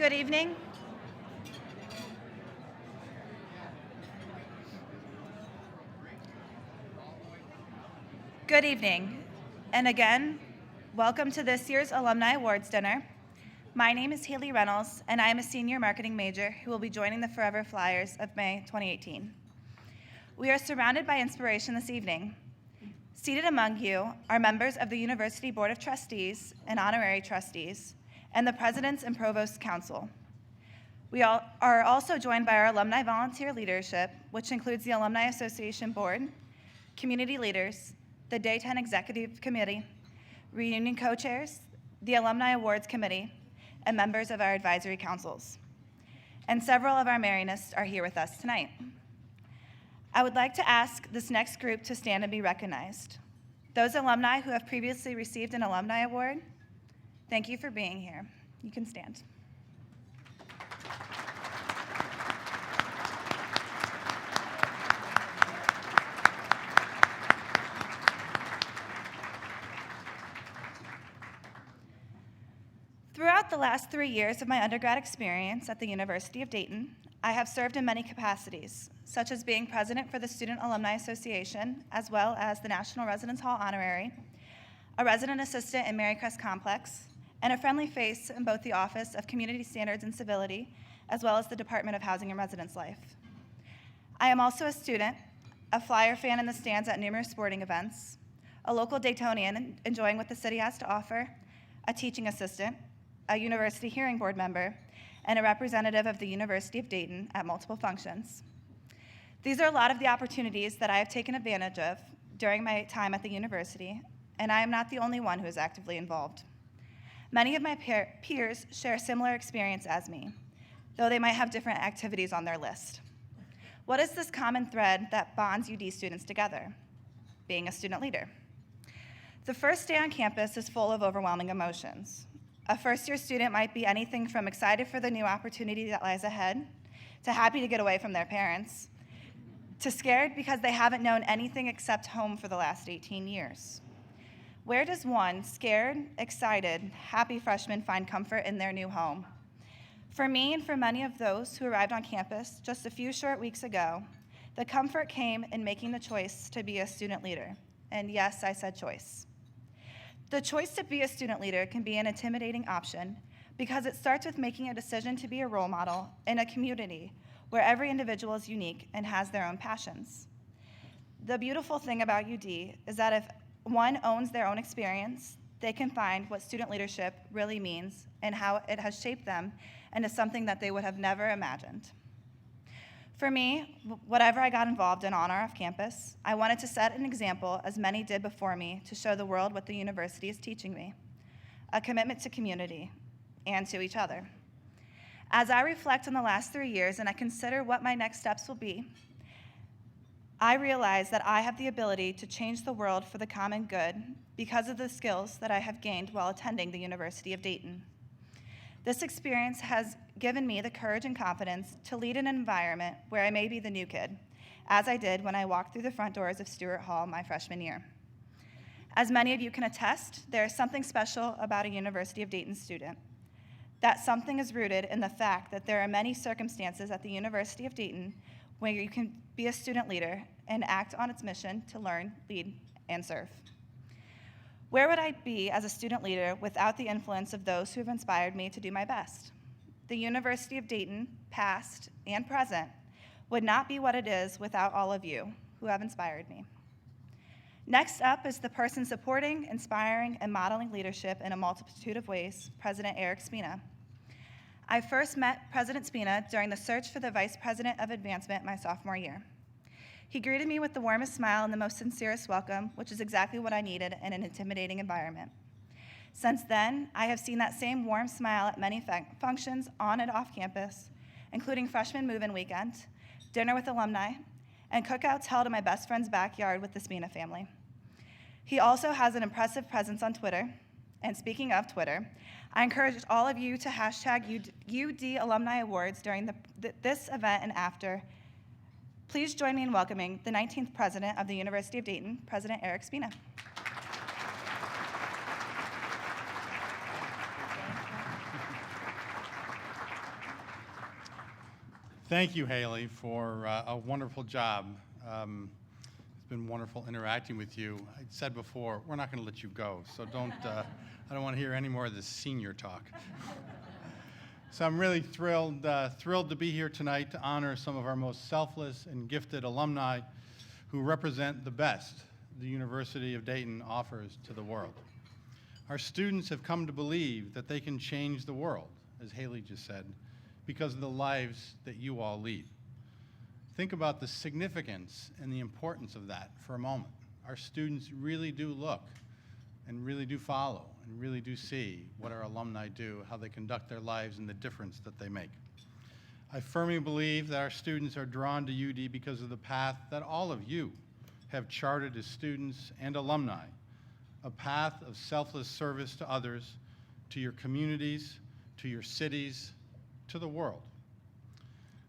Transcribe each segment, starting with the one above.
Good evening. Good evening. And again, welcome to this year's Alumni Awards dinner. My name is Haley Reynolds, and I am a senior marketing major who will be joining the Forever Flyers of May 2018. We are surrounded by inspiration this evening. Seated among you are members of the University Board of Trustees and Honorary Trustees, and the President's and Provost's Council. We are also joined by our alumni volunteer leadership, which includes the Alumni Association Board, community leaders, the Dayton Executive Committee, reunion co-chairs, the Alumni Awards Committee, and members of our advisory councils. And several of our Marianists are here with us tonight. I would like to ask this next group to stand and be recognized. Those alumni who have previously received an alumni award, thank you for being here. You can stand. Throughout the last 3 years of my undergrad experience at the University of Dayton, I have served in many capacities, such as being president for the Student Alumni Association, as well as the National Residence Hall Honorary, a resident assistant in Marycrest Complex, and a friendly face in both the Office of Community Standards and Civility, as well as the Department of Housing and Residence Life. I am also a student, a Flyer fan in the stands at numerous sporting events, a local Daytonian enjoying what the city has to offer, a teaching assistant, a university hearing board member, and a representative of the University of Dayton at multiple functions. These are a lot of the opportunities that I have taken advantage of during my time at the university, and I am not the only one who is actively involved. Many of my peers share a similar experience as me, though they might have different activities on their list. What is this common thread that bonds UD students together? Being a student leader. The first day on campus is full of overwhelming emotions. A first-year student might be anything from excited for the new opportunity that lies ahead, to happy to get away from their parents, to scared because they haven't known anything except home for the last 18 years. Where does one scared, excited, happy freshman find comfort in their new home? For me and for many of those who arrived on campus just a few short weeks ago, the comfort came in making the choice to be a student leader. And yes, I said choice. The choice to be a student leader can be an intimidating option because it starts with making a decision to be a role model in a community where every individual is unique and has their own passions. The beautiful thing about UD is that if one owns their own experience, they can find what student leadership really means and how it has shaped them into something that they would have never imagined. For me, whatever I got involved in on or off campus, I wanted to set an example, as many did before me, to show the world what the university is teaching me, a commitment to community and to each other. As I reflect on the last 3 years and I consider what my next steps will be, I realize that I have the ability to change the world for the common good because of the skills that I have gained while attending the University of Dayton. This experience has given me the courage and confidence to lead in an environment where I may be the new kid, as I did when I walked through the front doors of Stewart Hall my freshman year. As many of you can attest, there is something special about a University of Dayton student. That something is rooted in the fact that there are many circumstances at the University of Dayton where you can be a student leader and act on its mission to learn, lead, and serve. Where would I be as a student leader without the influence of those who have inspired me to do my best? The University of Dayton, past and present, would not be what it is without all of you who have inspired me. Next up is the person supporting, inspiring, and modeling leadership in a multitude of ways, President Eric Spina. I first met President Spina during the search for the Vice President of Advancement my sophomore year. He greeted me with the warmest smile and the most sincerest welcome, which is exactly what I needed in an intimidating environment. Since then, I have seen that same warm smile at many functions on and off campus, including freshman move-in weekend, dinner with alumni, and cookouts held in my best friend's backyard with the Spina family. He also has an impressive presence on Twitter, and speaking of Twitter, I encourage all of you to hashtag UD Alumni Awards during this event and after. Please join me in welcoming the 19th President of the University of Dayton, President Eric Spina. Thank you, Haley, for a wonderful job. It's been wonderful interacting with you. I said before, we're not going to let you go, so I don't want to hear any more of this senior talk. So I'm really thrilled to be here tonight to honor some of our most selfless and gifted alumni who represent the best the University of Dayton offers to the world. Our students have come to believe that they can change the world, as Haley just said, because of the lives that you all lead. Think about the significance and the importance of that for a moment. Our students really do look and really do follow and really do see what our alumni do, how they conduct their lives, and the difference that they make. I firmly believe that our students are drawn to UD because of the path that all of you have charted as students and alumni, a path of selfless service to others, to your communities, to your cities, to the world.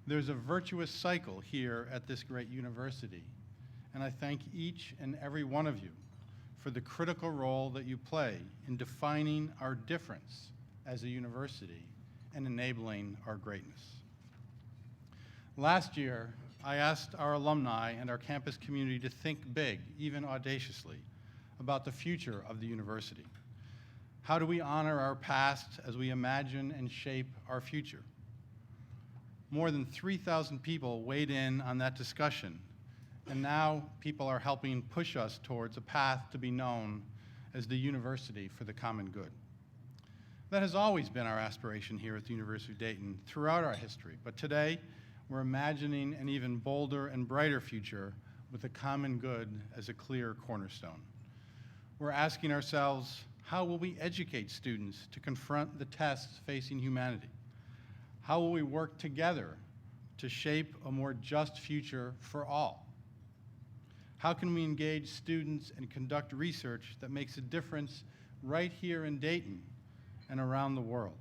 There's a virtuous cycle here at this great university, and I thank each and every one of you for the critical role that you play in defining our difference as a university and enabling our greatness. Last year, I asked our alumni and our campus community to think big, even audaciously, about the future of the university. How do we honor our past as we imagine and shape our future? More than 3,000 people weighed in on that discussion, and now people are helping push us towards a path to be known as the University for the Common Good. That has always been our aspiration here at the University of Dayton throughout our history, but today we're imagining an even bolder and brighter future with the common good as a clear cornerstone. We're asking ourselves, how will we educate students to confront the tests facing humanity? How will we work together to shape a more just future for all? How can we engage students and conduct research that makes a difference right here in Dayton and around the world?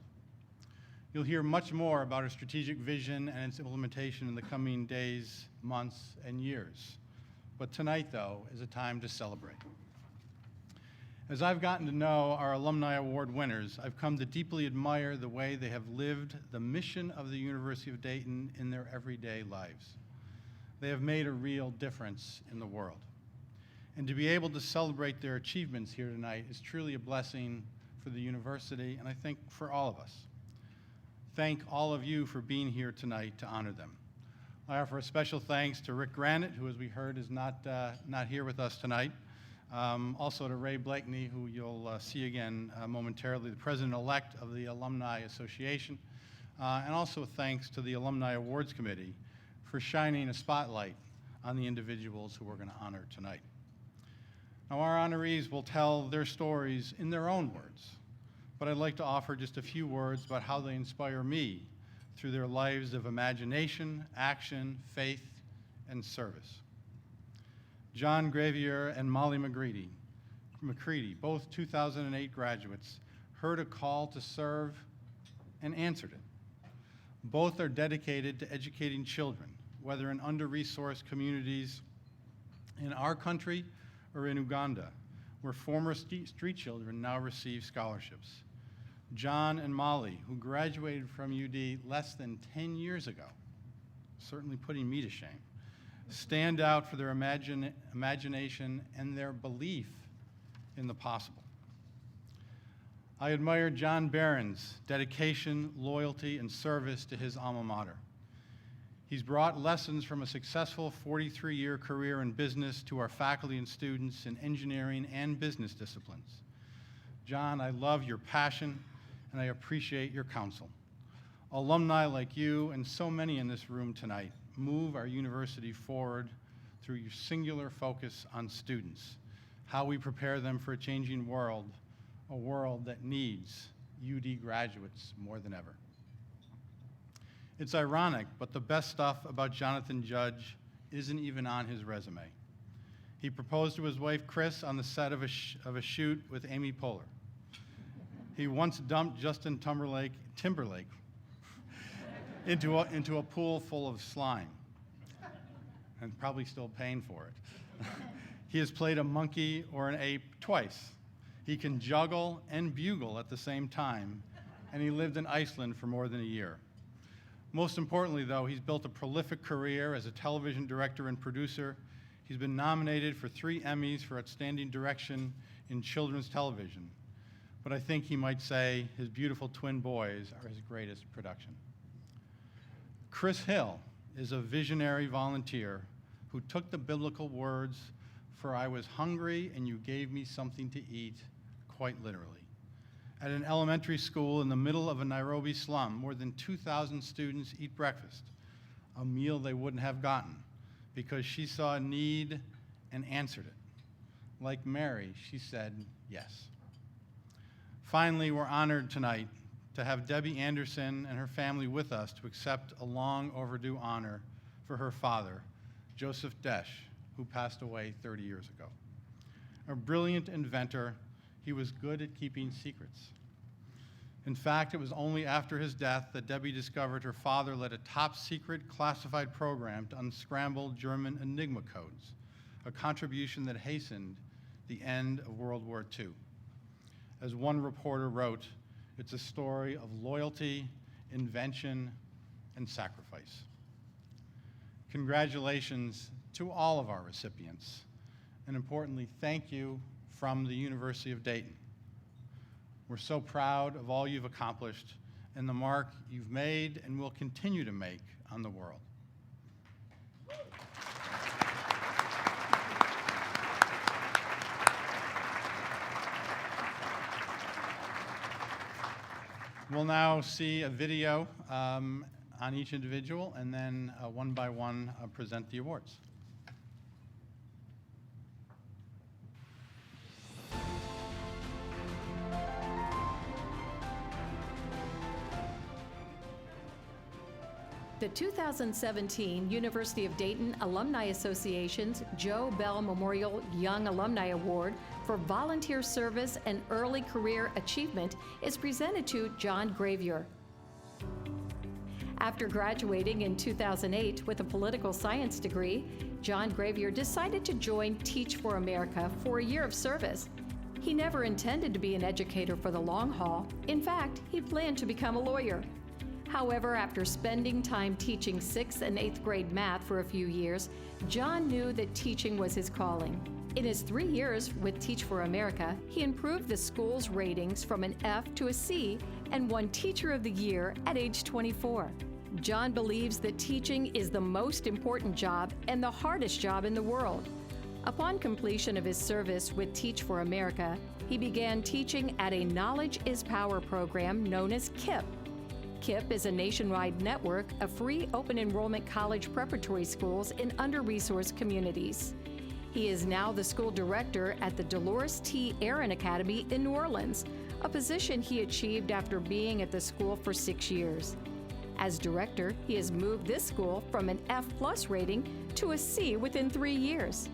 You'll hear much more about our strategic vision and its implementation in the coming days, months, and years. But tonight, though, is a time to celebrate. As I've gotten to know our Alumni Award winners, I've come to deeply admire the way they have lived the mission of the University of Dayton in their everyday lives. They have made a real difference in the world. And to be able to celebrate their achievements here tonight is truly a blessing for the university, and I think for all of us. Thank all of you for being here tonight to honor them. I offer a special thanks to Rick Granite, who, as we heard, is not here with us tonight. Also to Ray Blakeney, who you'll see again momentarily, the president-elect of the Alumni Association. And also thanks to the Alumni Awards Committee for shining a spotlight on the individuals who we're going to honor tonight. Now, our honorees will tell their stories in their own words, but I'd like to offer just a few words about how they inspire me through their lives of imagination, action, faith, and service. John Gravier and Molly McCready, both 2008 graduates, heard a call to serve and answered it. Both are dedicated to educating children, whether in under-resourced communities in our country or in Uganda, where former street children now receive scholarships. John and Molly, who graduated from UD less than 10 years ago, certainly putting me to shame, stand out for their imagination and their belief in the possible. I admire John Barron's dedication, loyalty, and service to his alma mater. He's brought lessons from a successful 43-year career in business to our faculty and students in engineering and business disciplines. John, I love your passion, and I appreciate your counsel. Alumni like you and so many in this room tonight move our university forward through your singular focus on students, how we prepare them for a changing world, a world that needs UD graduates more than ever. It's ironic, but the best stuff about Jonathan Judge isn't even on his resume. He proposed to his wife, Chris, on the set of a shoot with Amy Poehler. He once dumped Justin Timberlake into a pool full of slime, and probably still paying for it. He has played a monkey or an ape twice. He can juggle and bugle at the same time, and he lived in Iceland for more than a year. Most importantly, though, he's built a prolific career as a television director and producer. He's been nominated for 3 Emmys for Outstanding Direction in Children's Television. But I think he might say his beautiful twin boys are his greatest production. Chris Hill is a visionary volunteer who took the biblical words, "For I was hungry and you gave me something to eat," quite literally. At an elementary school in the middle of a Nairobi slum, more than 2,000 students eat breakfast, a meal they wouldn't have gotten, because she saw a need and answered it. Like Mary, she said yes. Finally, we're honored tonight to have Debbie Anderson and her family with us to accept a long overdue honor for her father, Joseph Desch, who passed away 30 years ago. A brilliant inventor, he was good at keeping secrets. In fact, it was only after his death that Debbie discovered her father led a top-secret classified program to unscramble German Enigma codes, a contribution that hastened the end of World War II. As one reporter wrote, it's a story of loyalty, invention, and sacrifice. Congratulations to all of our recipients, and importantly, thank you from the University of Dayton. We're so proud of all you've accomplished and the mark you've made and will continue to make on the world. We'll now see a video on each individual, and then one by one present the awards. The 2017 University of Dayton Alumni Association's Joe Bell Memorial Young Alumni Award for Volunteer Service and Early Career Achievement is presented to John Gravier. After graduating in 2008 with a political science degree, John Gravier decided to join Teach for America for a year of service. He never intended to be an educator for the long haul. In fact, he planned to become a lawyer. However, after spending time teaching 6th and 8th grade math for a few years, John knew that teaching was his calling. In his 3 years with Teach for America, he improved the school's ratings from an F to a C and won Teacher of the Year at age 24. John believes that teaching is the most important job and the hardest job in the world. Upon completion of his service with Teach for America, he began teaching at a Knowledge is Power program known as KIPP. KIPP is a nationwide network of free open enrollment college preparatory schools in under-resourced communities. He is now the school director at the Dolores T. Aaron Academy in New Orleans, a position he achieved after being at the school for 6 years. As director, he has moved this school from an F+ rating to a C within 3 years.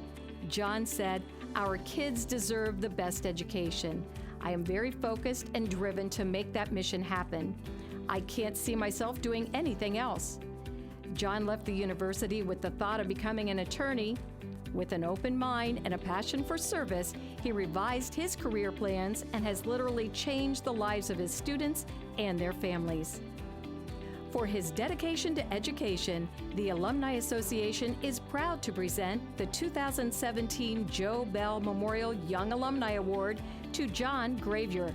John said, "Our kids deserve the best education. I am very focused and driven to make that mission happen. I can't see myself doing anything else." John left the university with the thought of becoming an attorney. With an open mind and a passion for service, he revised his career plans and has literally changed the lives of his students and their families. For his dedication to education, the Alumni Association is proud to present the 2017 Joe Bell Memorial Young Alumni Award to John Gravier.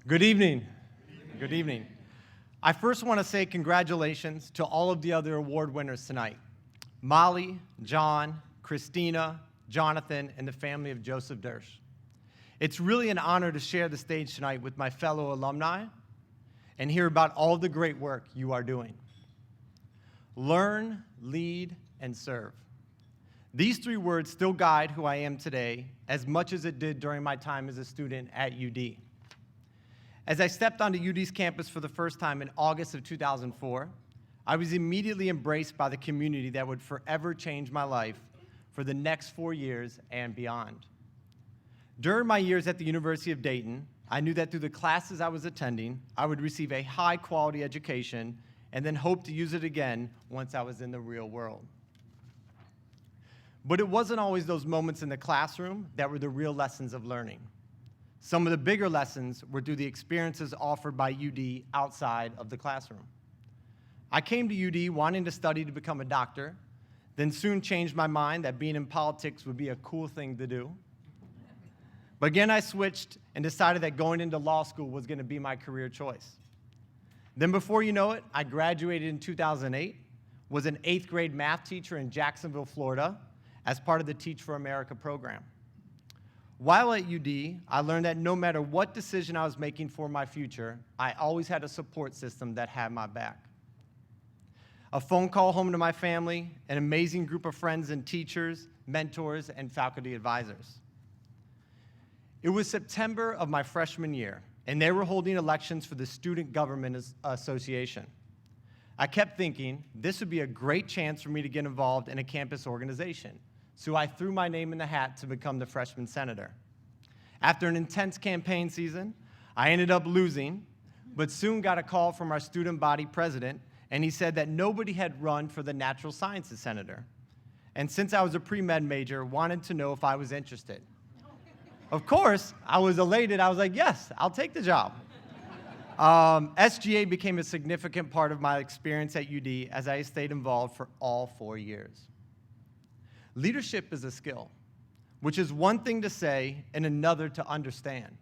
Good evening. Good evening. I first want to say congratulations to all of the other award winners tonight. Molly, John, Christina, Jonathan, and the family of Joseph Desch. It's really an honor to share the stage tonight with my fellow alumni and hear about all the great work you are doing. Learn, lead, and serve. These 3 words still guide who I am today as much as it did during my time as a student at UD. As I stepped onto UD's campus for the first time in August of 2004, I was immediately embraced by the community that would forever change my life for the next 4 years and beyond. During my years at the University of Dayton, I knew that through the classes I was attending, I would receive a high-quality education and then hope to use it again once I was in the real world. But it wasn't always those moments in the classroom that were the real lessons of learning. Some of the bigger lessons were through the experiences offered by UD outside of the classroom. I came to UD wanting to study to become a doctor, then soon changed my mind that being in politics would be a cool thing to do. But again, I switched and decided that going into law school was going to be my career choice. Then before you know it, I graduated in 2008, was an 8th grade math teacher in Jacksonville, Florida, as part of the Teach for America program. While at UD, I learned that no matter what decision I was making for my future, I always had a support system that had my back. A phone call home to my family, an amazing group of friends and teachers, mentors, and faculty advisors. It was September of my freshman year, and they were holding elections for the Student Government Association. I kept thinking this would be a great chance for me to get involved in a campus organization, so I threw my name in the hat to become the freshman senator. After an intense campaign season, I ended up losing, but soon got a call from our student body president, and he said that nobody had run for the natural sciences senator. And since I was a pre-med major, wanted to know if I was interested. Of course, I was elated. I was like, yes, I'll take the job. SGA became a significant part of my experience at UD as I stayed involved for all 4 years. Leadership is a skill, which is one thing to say and another to understand.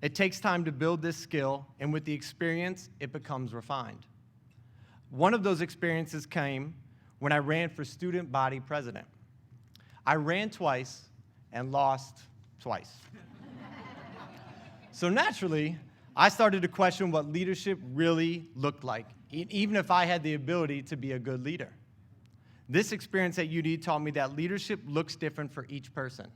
It takes time to build this skill, and with the experience, it becomes refined. One of those experiences came when I ran for student body president. I ran twice and lost twice. So naturally, I started to question what leadership really looked like, even if I had the ability to be a good leader. This experience at UD taught me that leadership looks different for each person,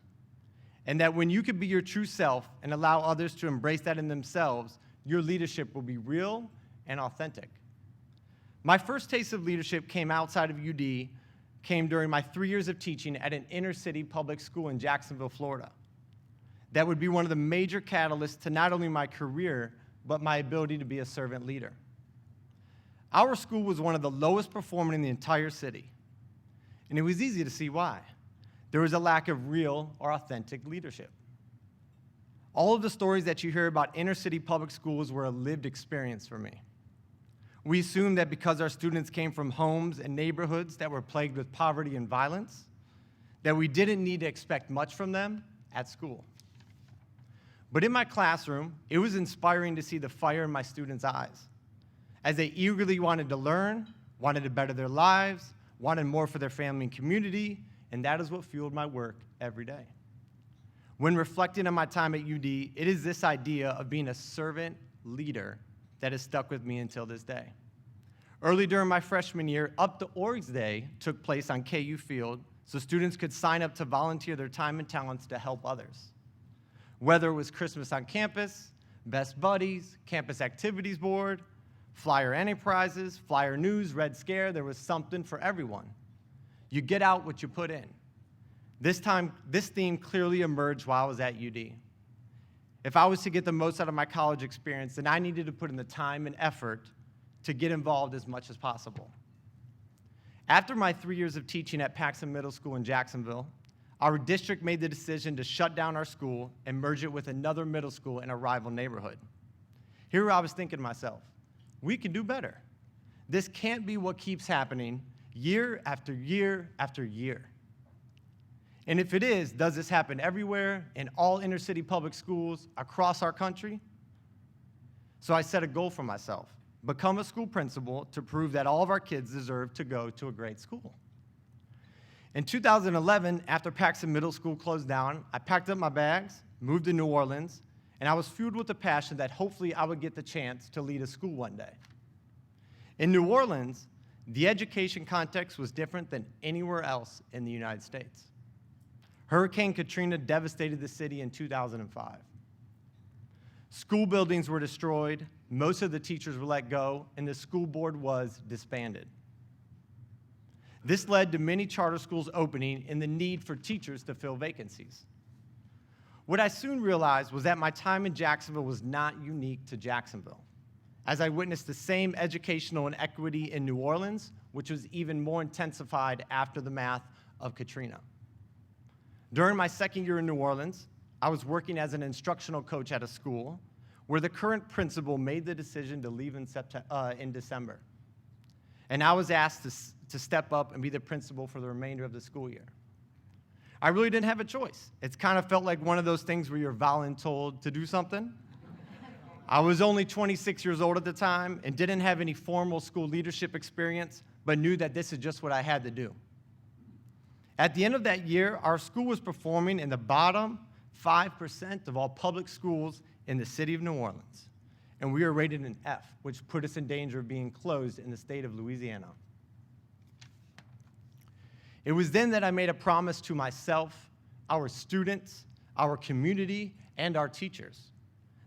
and that when you can be your true self and allow others to embrace that in themselves, your leadership will be real and authentic. My first taste of leadership came outside of UD, came during my 3 years of teaching at an inner-city public school in Jacksonville, Florida. That would be one of the major catalysts to not only my career, but my ability to be a servant leader. Our school was one of the lowest performing in the entire city, and it was easy to see why. There was a lack of real or authentic leadership. All of the stories that you hear about inner-city public schools were a lived experience for me. We assumed that because our students came from homes and neighborhoods that were plagued with poverty and violence, that we didn't need to expect much from them at school. But in my classroom, it was inspiring to see the fire in my students' eyes, as they eagerly wanted to learn, wanted to better their lives, wanted more for their family and community, and that is what fueled my work every day. When reflecting on my time at UD, it is this idea of being a servant leader that has stuck with me until this day. Early during my freshman year, Up to Orgs Day took place on KU Field, so students could sign up to volunteer their time and talents to help others. Whether it was Christmas on campus, Best Buddies, Campus Activities Board, Flyer Enterprises, Flyer News, Red Scare, there was something for everyone. You get out what you put in. This time, this theme clearly emerged while I was at UD. If I was to get the most out of my college experience, then I needed to put in the time and effort to get involved as much as possible. After my 3 years of teaching at Paxton Middle School in Jacksonville, our district made the decision to shut down our school and merge it with another middle school in a rival neighborhood. Here I was thinking to myself, we can do better. This can't be what keeps happening year after year after year. And if it is, does this happen everywhere in all inner city public schools across our country? So I set a goal for myself, become a school principal to prove that all of our kids deserve to go to a great school. In 2011, after Paxton Middle School closed down, I packed up my bags, moved to New Orleans, and I was fueled with the passion that hopefully I would get the chance to lead a school one day. In New Orleans, the education context was different than anywhere else in the United States. Hurricane Katrina devastated the city in 2005. School buildings were destroyed, most of the teachers were let go, and the school board was disbanded. This led to many charter schools opening and the need for teachers to fill vacancies. What I soon realized was that my time in Jacksonville was not unique to Jacksonville, as I witnessed the same educational inequity in New Orleans, which was even more intensified after the math of Katrina. During my second year in New Orleans, I was working as an instructional coach at a school where the current principal made the decision to leave in December. And I was asked to step up and be the principal for the remainder of the school year. I really didn't have a choice. It's kind of felt like one of those things where you're voluntold to do something. I was only 26 years old at the time and didn't have any formal school leadership experience, but knew that this is just what I had to do. At the end of that year, our school was performing in the bottom 5% of all public schools in the city of New Orleans, and we were rated an F, which put us in danger of being closed in the state of Louisiana. It was then that I made a promise to myself, our students, our community, and our teachers,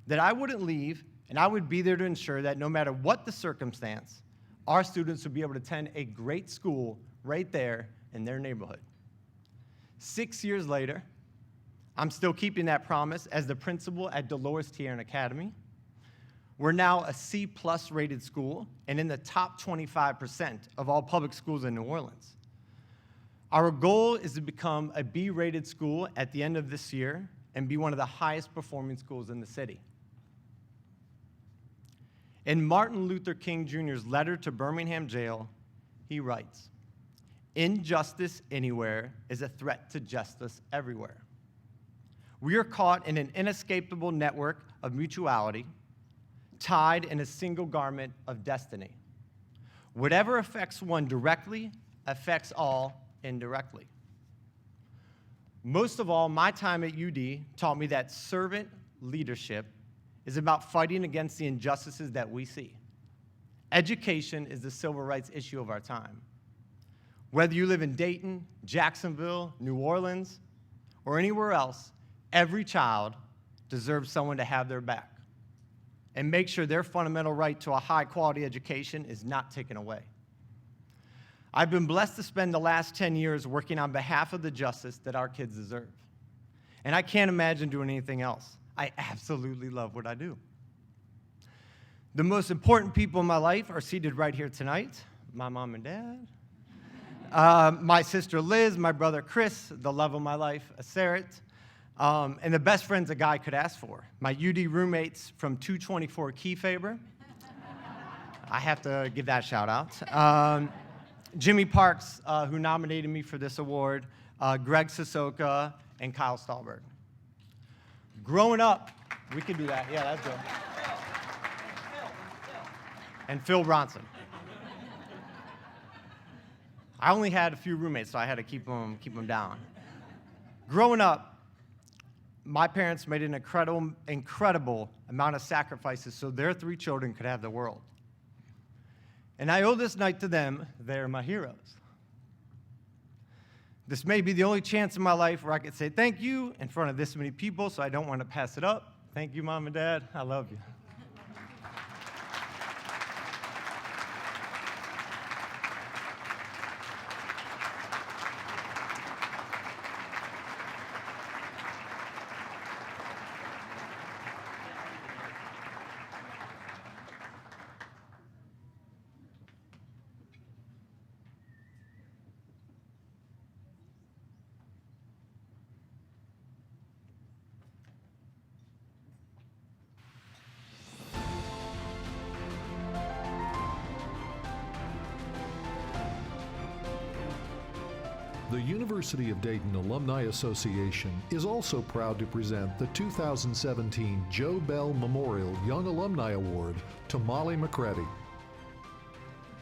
that I wouldn't leave and I would be there to ensure that no matter what the circumstance, our students would be able to attend a great school right there in their neighborhood. 6 years later, I'm still keeping that promise as the principal at Dolores Tiernan Academy. We're now a C+ rated school and in the top 25% of all public schools in New Orleans. Our goal is to become a B-rated school at the end of this year and be one of the highest performing schools in the city. In Martin Luther King Jr.'s letter to Birmingham Jail, he writes, "Injustice anywhere is a threat to justice everywhere. We are caught in an inescapable network of mutuality, tied in a single garment of destiny. Whatever affects one directly affects all indirectly." Most of all, my time at UD taught me that servant leadership is about fighting against the injustices that we see. Education is the civil rights issue of our time. Whether you live in Dayton, Jacksonville, New Orleans, or anywhere else, every child deserves someone to have their back and make sure their fundamental right to a high-quality education is not taken away. I've been blessed to spend the last 10 years working on behalf of the justice that our kids deserve. And I can't imagine doing anything else. I absolutely love what I do. The most important people in my life are seated right here tonight. My mom and dad, my sister Liz, my brother Chris, the love of my life, Sarit, and the best friends a guy could ask for. My UD roommates from 224 Keyfaber. I have to give that shout out. Jimmy Parks, who nominated me for this award, Greg Sisoka, and Kyle Stahlberg. Growing up, we could do that. Yeah, that's good. And Phil Bronson. I only had a few roommates, so I had to keep them down. Growing up, my parents made an incredible amount of sacrifices so their 3 children could have the world. And I owe this night to them. They're my heroes. This may be the only chance in my life where I could say thank you in front of this many people, so I don't want to pass it up. Thank you, Mom and Dad. I love you. The University of Dayton Alumni Association is also proud to present the 2017 Joe Bell Memorial Young Alumni Award to Molly McCready.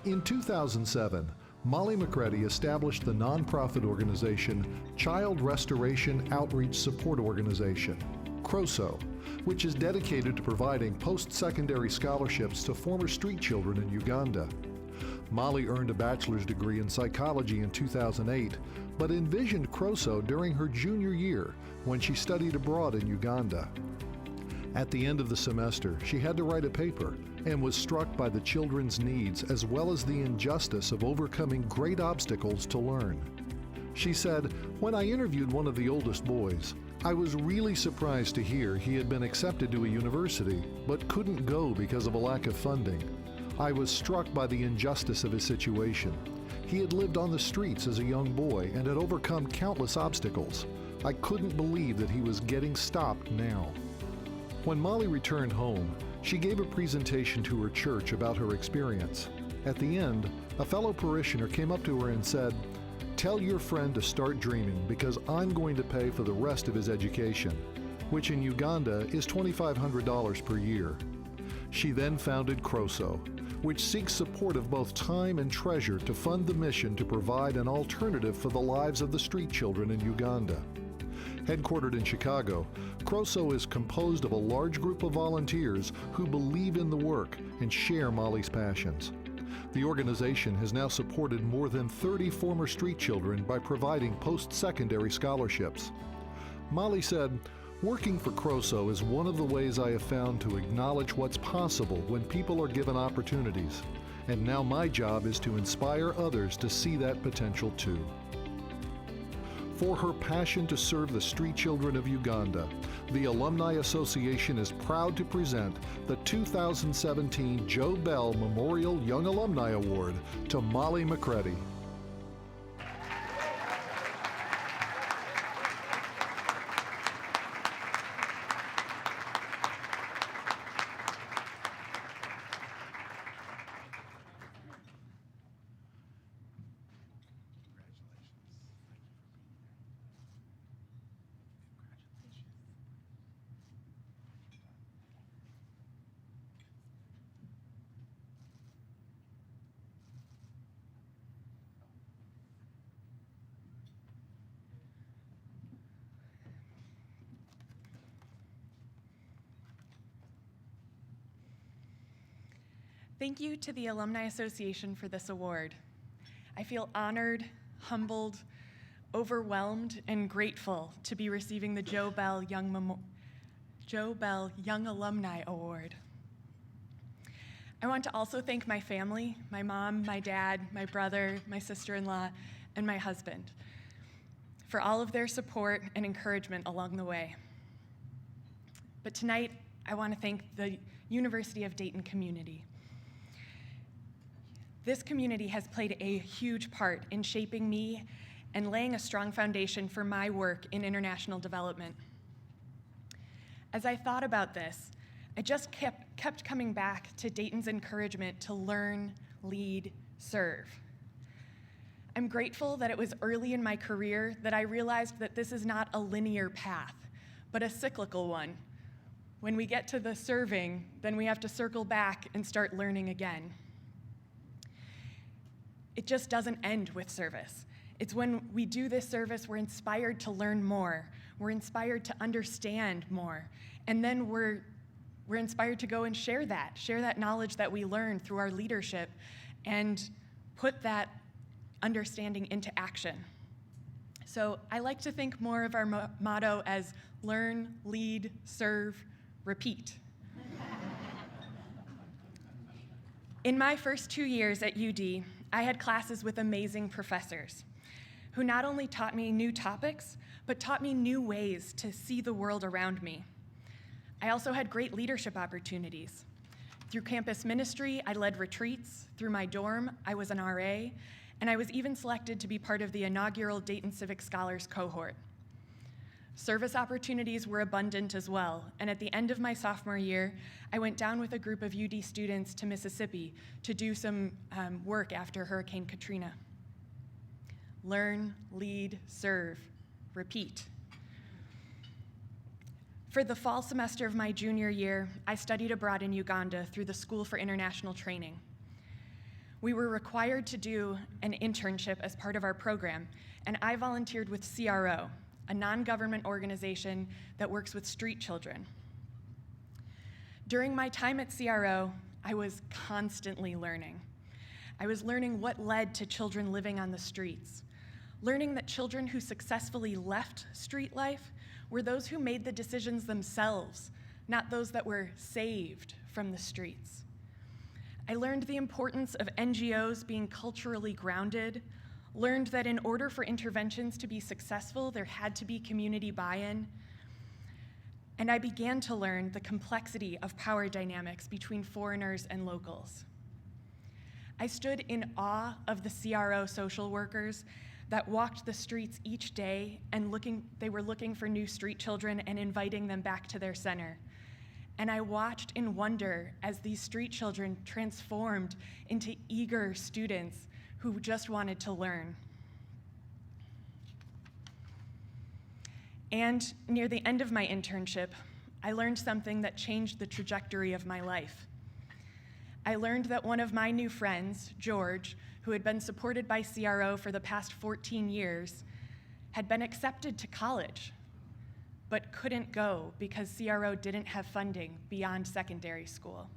In 2007, Molly McCready established the nonprofit organization Child Restoration Outreach Support Organization, CROSO, which is dedicated to providing post-secondary scholarships to former street children in Uganda. Molly earned a bachelor's degree in psychology in 2008, but envisioned CROSO during her junior year when she studied abroad in Uganda. At the end of the semester, she had to write a paper and was struck by the children's needs as well as the injustice of overcoming great obstacles to learn. She said, "When I interviewed one of the oldest boys, I was really surprised to hear he had been accepted to a university but couldn't go because of a lack of funding. I was struck by the injustice of his situation. He had lived on the streets as a young boy and had overcome countless obstacles. I couldn't believe that he was getting stopped now." When Molly returned home, she gave a presentation to her church about her experience. At the end, a fellow parishioner came up to her and said, "Tell your friend to start dreaming because I'm going to pay for the rest of his education," which in Uganda is $2,500 per year. She then founded CROSO, which seeks support of both time and treasure to fund the mission to provide an alternative for the lives of the street children in Uganda. Headquartered in Chicago, CROSO is composed of a large group of volunteers who believe in the work and share Molly's passions. The organization has now supported more than 30 former street children by providing post-secondary scholarships. Molly said, "Working for CROSO is one of the ways I have found to acknowledge what's possible when people are given opportunities, and now my job is to inspire others to see that potential too." For her passion to serve the street children of Uganda, the Alumni Association is proud to present the 2017 Joe Bell Memorial Young Alumni Award to Molly McCready. Thank you to the Alumni Association for this award. I feel honored, humbled, overwhelmed, and grateful to be receiving the Joe Bell Young Alumni Award. I want to also thank my family, my mom, my dad, my brother, my sister-in-law, and my husband for all of their support and encouragement along the way. But tonight, I want to thank the University of Dayton community. This community has played a huge part in shaping me and laying a strong foundation for my work in international development. As I thought about this, I just kept coming back to Dayton's encouragement to learn, lead, serve. I'm grateful that it was early in my career that I realized that this is not a linear path, but a cyclical one. When we get to the serving, then we have to circle back and start learning again. It just doesn't end with service. It's when we do this service, we're inspired to learn more. We're inspired to understand more. And then we're inspired to go and share that knowledge that we learn through our leadership and put that understanding into action. So I like to think more of our motto as learn, lead, serve, repeat. In my first 2 years at UD, I had classes with amazing professors who not only taught me new topics, but taught me new ways to see the world around me. I also had great leadership opportunities. Through campus ministry, I led retreats. Through my dorm, I was an RA, and I was even selected to be part of the inaugural Dayton Civic Scholars cohort. Service opportunities were abundant as well, and at the end of my sophomore year, I went down with a group of UD students to Mississippi to do some work after Hurricane Katrina. Learn, lead, serve, repeat. For the fall semester of my junior year, I studied abroad in Uganda through the School for International Training. We were required to do an internship as part of our program, and I volunteered with CRO, a non-government organization that works with street children. During my time at CRO, I was constantly learning. I was learning what led to children living on the streets, learning that children who successfully left street life were those who made the decisions themselves not those that were saved from the streets. I learned the importance of NGOs being culturally grounded, learned that in order for interventions to be successful, there had to be community buy-in, and I began to learn the complexity of power dynamics between foreigners and locals. I stood in awe of the CRO social workers that walked the streets each day and they were looking for new street children and inviting them back to their center. And I watched in wonder as these street children transformed into eager students who just wanted to learn. And near the end of my internship, I learned something that changed the trajectory of my life. I learned that one of my new friends, George, who had been supported by CRO for the past 14 years, had been accepted to college, but couldn't go because CRO didn't have funding beyond secondary school.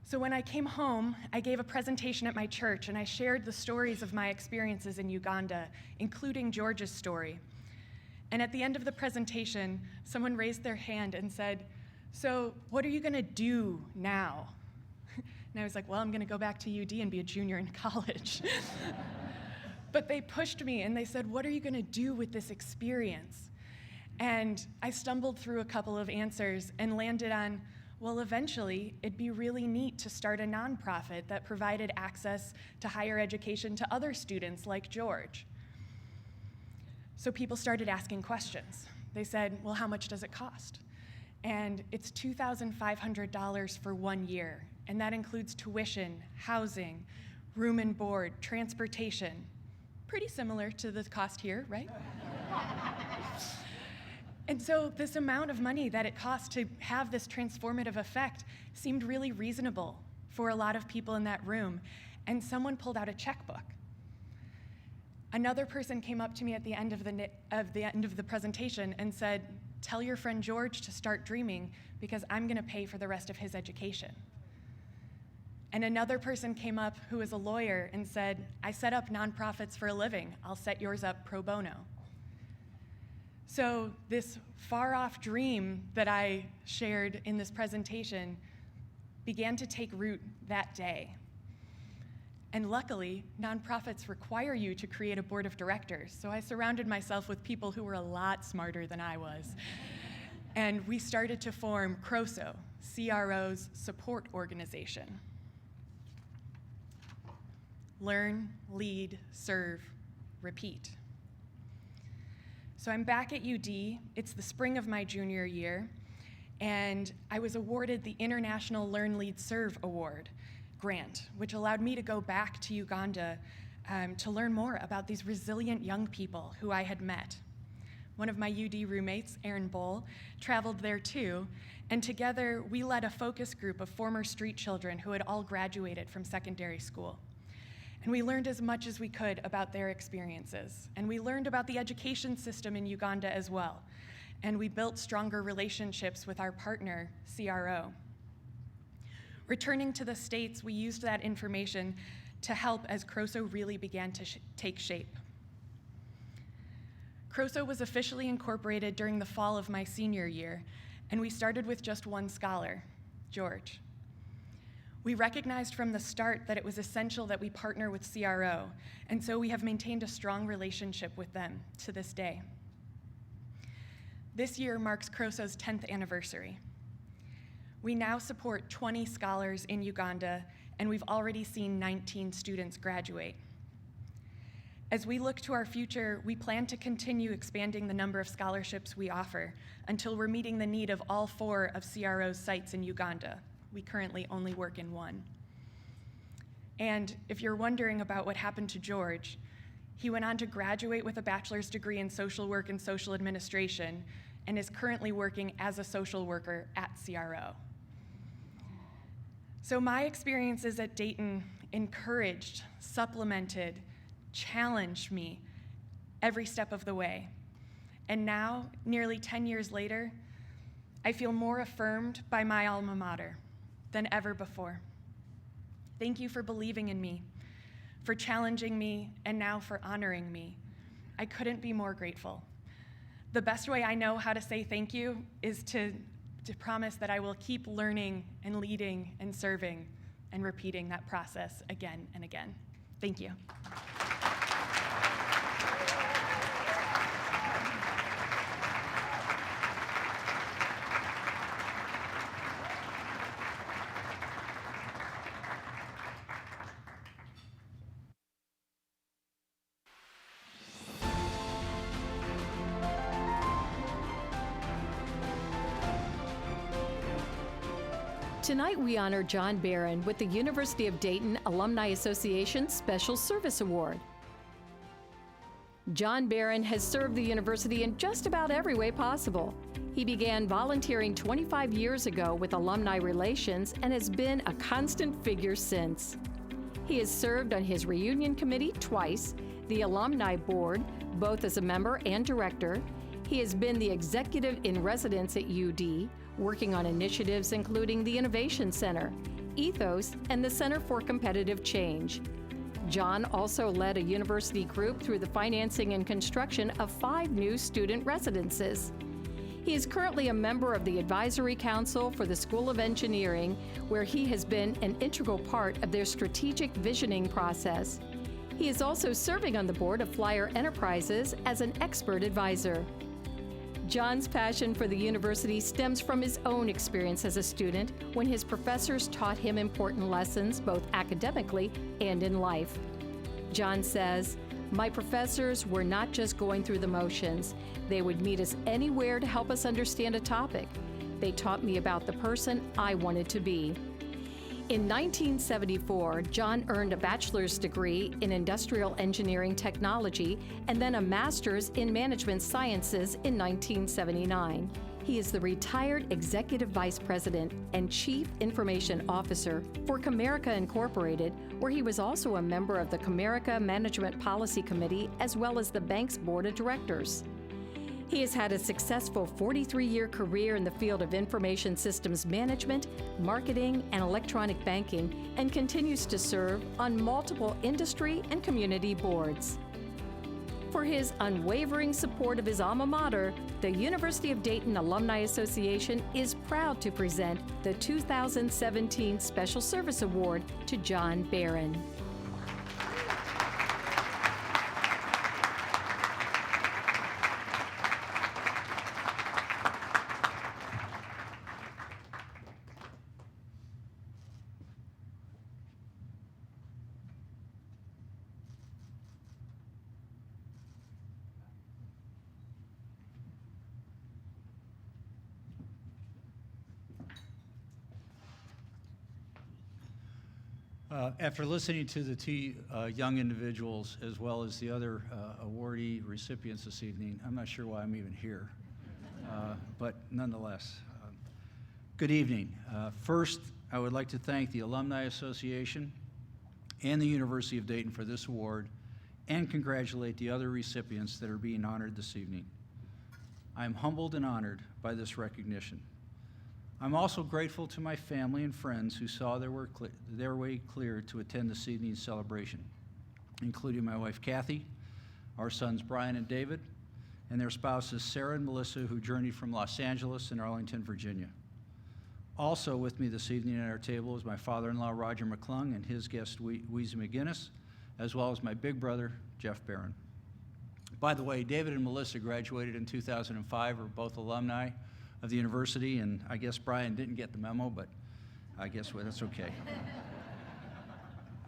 So when I came home, I gave a presentation at my church, and I shared the stories of my experiences in Uganda, including George's story. And at the end of the presentation, someone raised their hand and said, "So what are you gonna do now?" And I was like, well, I'm gonna go back to UD and be a junior in college. But they pushed me and they said, what are you gonna do with this experience? And I stumbled through a couple of answers and landed on, well, eventually it'd be really neat to start a nonprofit that provided access to higher education to other students like George. So people started asking questions. They said, well, how much does it cost? And it's $2,500 for 1 year, and that includes tuition, housing, room and board, transportation. Pretty similar to the cost here, right? And so this amount of money that it costs to have this transformative effect seemed really reasonable for a lot of people in that room, and someone pulled out a checkbook. Another person came up to me at the end of the presentation and said, tell your friend George to start dreaming because I'm gonna pay for the rest of his education. And another person came up who is a lawyer and said, I set up nonprofits for a living. I'll set yours up pro bono. So this far-off dream that I shared in this presentation began to take root that day. And luckily, nonprofits require you to create a board of directors. So I surrounded myself with people who were a lot smarter than I was. And we started to form CROSO, CRO's support organization. Learn, lead, serve, repeat. So I'm back at UD. It's the spring of my junior year, and I was awarded the International Learn, Lead, Serve Award grant, which allowed me to go back to Uganda to learn more about these resilient young people who I had met. One of my UD roommates, Aaron Bowl, traveled there too, and together we led a focus group of former street children who had all graduated from secondary school. And we learned as much as we could about their experiences. And we learned about the education system in Uganda as well. And we built stronger relationships with our partner, CRO. Returning to the States, we used that information to help as CROSO really began to take shape. CROSO was officially incorporated during the fall of my senior year, and we started with just one scholar, George. We recognized from the start that it was essential that we partner with CRO, and so we have maintained a strong relationship with them to this day. This year marks CROSO's 10th anniversary. We now support 20 scholars in Uganda, and we've already seen 19 students graduate. As we look to our future, we plan to continue expanding the number of scholarships we offer until we're meeting the need of all 4 of CRO's sites in Uganda. We currently only work in 1. And if you're wondering about what happened to George, he went on to graduate with a bachelor's degree in social work and social administration and is currently working as a social worker at CRO. So my experiences at Dayton encouraged, supplemented, challenged me every step of the way. And now, nearly 10 years later, I feel more affirmed by my alma mater than ever before. Thank you for believing in me, for challenging me, and now for honoring me. I couldn't be more grateful. The best way I know how to say thank you is to promise that I will keep learning and leading and serving and repeating that process again and again. Thank you. Tonight we honor John Barron with the University of Dayton Alumni Association Special Service Award. John Barron has served the university in just about every way possible. He began volunteering 25 years ago with Alumni Relations and has been a constant figure since. He has served on his reunion committee twice, the Alumni Board, both as a member and director. He has been the executive in residence at UD, working on initiatives including the Innovation Center, Ethos, and the Center for Competitive Change. John also led a university group through the financing and construction of 5 new student residences. He is currently a member of the Advisory Council for the School of Engineering, where he has been an integral part of their strategic visioning process. He is also serving on the board of Flyer Enterprises as an expert advisor. John's passion for the university stems from his own experience as a student when his professors taught him important lessons both academically and in life. John says, "My professors were not just going through the motions. They would meet us anywhere to help us understand a topic. They taught me about the person I wanted to be." In 1974, John earned a bachelor's degree in industrial engineering technology and then a master's in management sciences in 1979. He is the retired executive vice president and chief information officer for Comerica Incorporated, where he was also a member of the Comerica Management Policy Committee as well as the bank's board of directors. He has had a successful 43-year career in the field of information systems management, marketing, and electronic banking, and continues to serve on multiple industry and community boards. For his unwavering support of his alma mater, the University of Dayton Alumni Association is proud to present the 2017 Special Service Award to John Barron. After listening to the 2 young individuals as well as the other awardee recipients this evening, I'm not sure why I'm even here, but nonetheless, good evening. First, I would like to thank the Alumni Association and the University of Dayton for this award and congratulate the other recipients that are being honored this evening. I am humbled and honored by this recognition. I'm also grateful to my family and friends who saw their way clear to attend this evening's celebration, including my wife Kathy, our sons Brian and David, and their spouses Sarah and Melissa, who journeyed from Los Angeles and Arlington, Virginia. Also with me this evening at our table is my father-in-law Roger McClung and his guest Weezy McGinnis, as well as my big brother Jeff Barron. By the way, David and Melissa graduated in 2005, are both alumni of the university, and I guess Brian didn't get the memo, but I guess that's okay.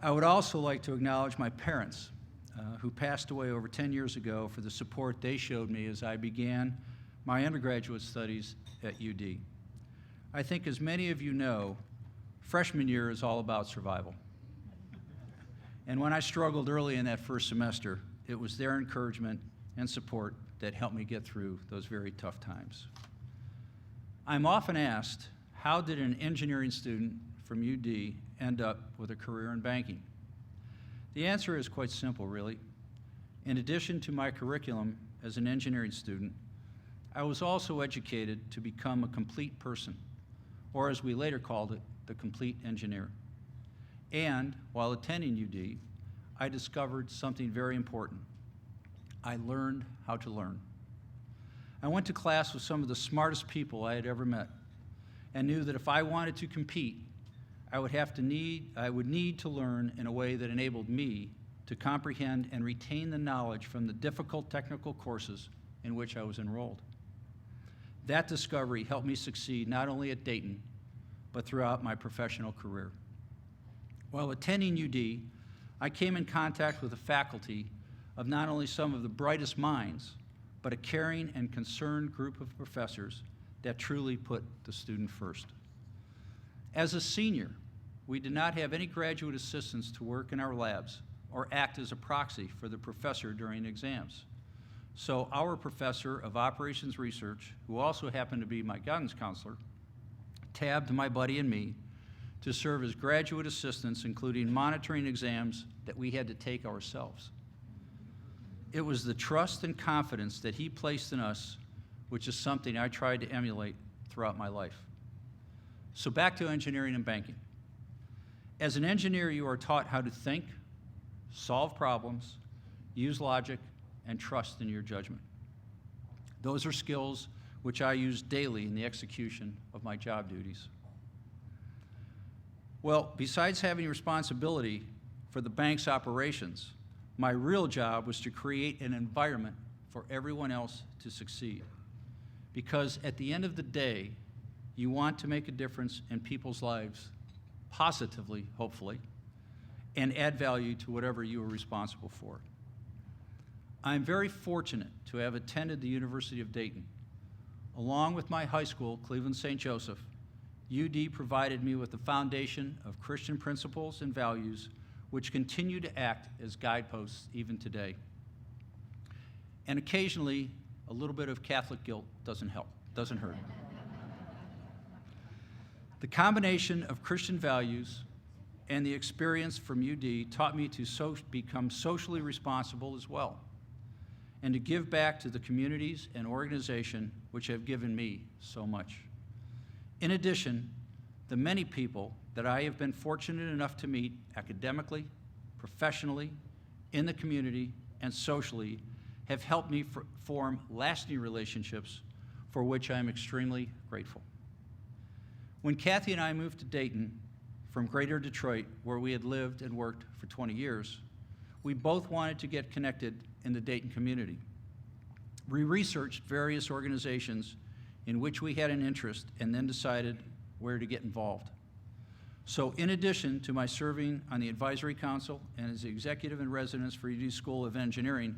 I would also like to acknowledge my parents, who passed away over 10 years ago, for the support they showed me as I began my undergraduate studies at UD. I think, as many of you know, freshman year is all about survival. And when I struggled early in that first semester, it was their encouragement and support that helped me get through those very tough times. I'm often asked, how did an engineering student from UD end up with a career in banking? The answer is quite simple, really. In addition to my curriculum as an engineering student, I was also educated to become a complete person, or as we later called it, the complete engineer. And while attending UD, I discovered something very important. I learned how to learn. I went to class with some of the smartest people I had ever met and knew that if I wanted to compete, I would need to learn in a way that enabled me to comprehend and retain the knowledge from the difficult technical courses in which I was enrolled. That discovery helped me succeed not only at Dayton, but throughout my professional career. While attending UD, I came in contact with a faculty of not only some of the brightest minds, but a caring and concerned group of professors that truly put the student first. As a senior, we did not have any graduate assistants to work in our labs or act as a proxy for the professor during exams. So our professor of operations research, who also happened to be my guidance counselor, tabbed my buddy and me to serve as graduate assistants, including monitoring exams that we had to take ourselves. It was the trust and confidence that he placed in us, which is something I tried to emulate throughout my life. So back to engineering and banking. As an engineer, you are taught how to think, solve problems, use logic, and trust in your judgment. Those are skills which I use daily in the execution of my job duties. Well, besides having responsibility for the bank's operations, my real job was to create an environment for everyone else to succeed. Because at the end of the day, you want to make a difference in people's lives, positively, hopefully, and add value to whatever you are responsible for. I'm very fortunate to have attended the University of Dayton. Along with my high school, Cleveland St. Joseph, UD provided me with the foundation of Christian principles and values which continue to act as guideposts even today. And occasionally, a little bit of Catholic guilt doesn't hurt. The combination of Christian values and the experience from UD taught me to become socially responsible as well, and to give back to the communities and organization which have given me so much. In addition, the many people that I have been fortunate enough to meet academically, professionally, in the community, and socially have helped me form lasting relationships for which I am extremely grateful. When Kathy and I moved to Dayton from Greater Detroit, where we had lived and worked for 20 years, we both wanted to get connected in the Dayton community. We researched various organizations in which we had an interest and then decided where to get involved. So in addition to my serving on the advisory council and as the executive in residence for UD School of Engineering,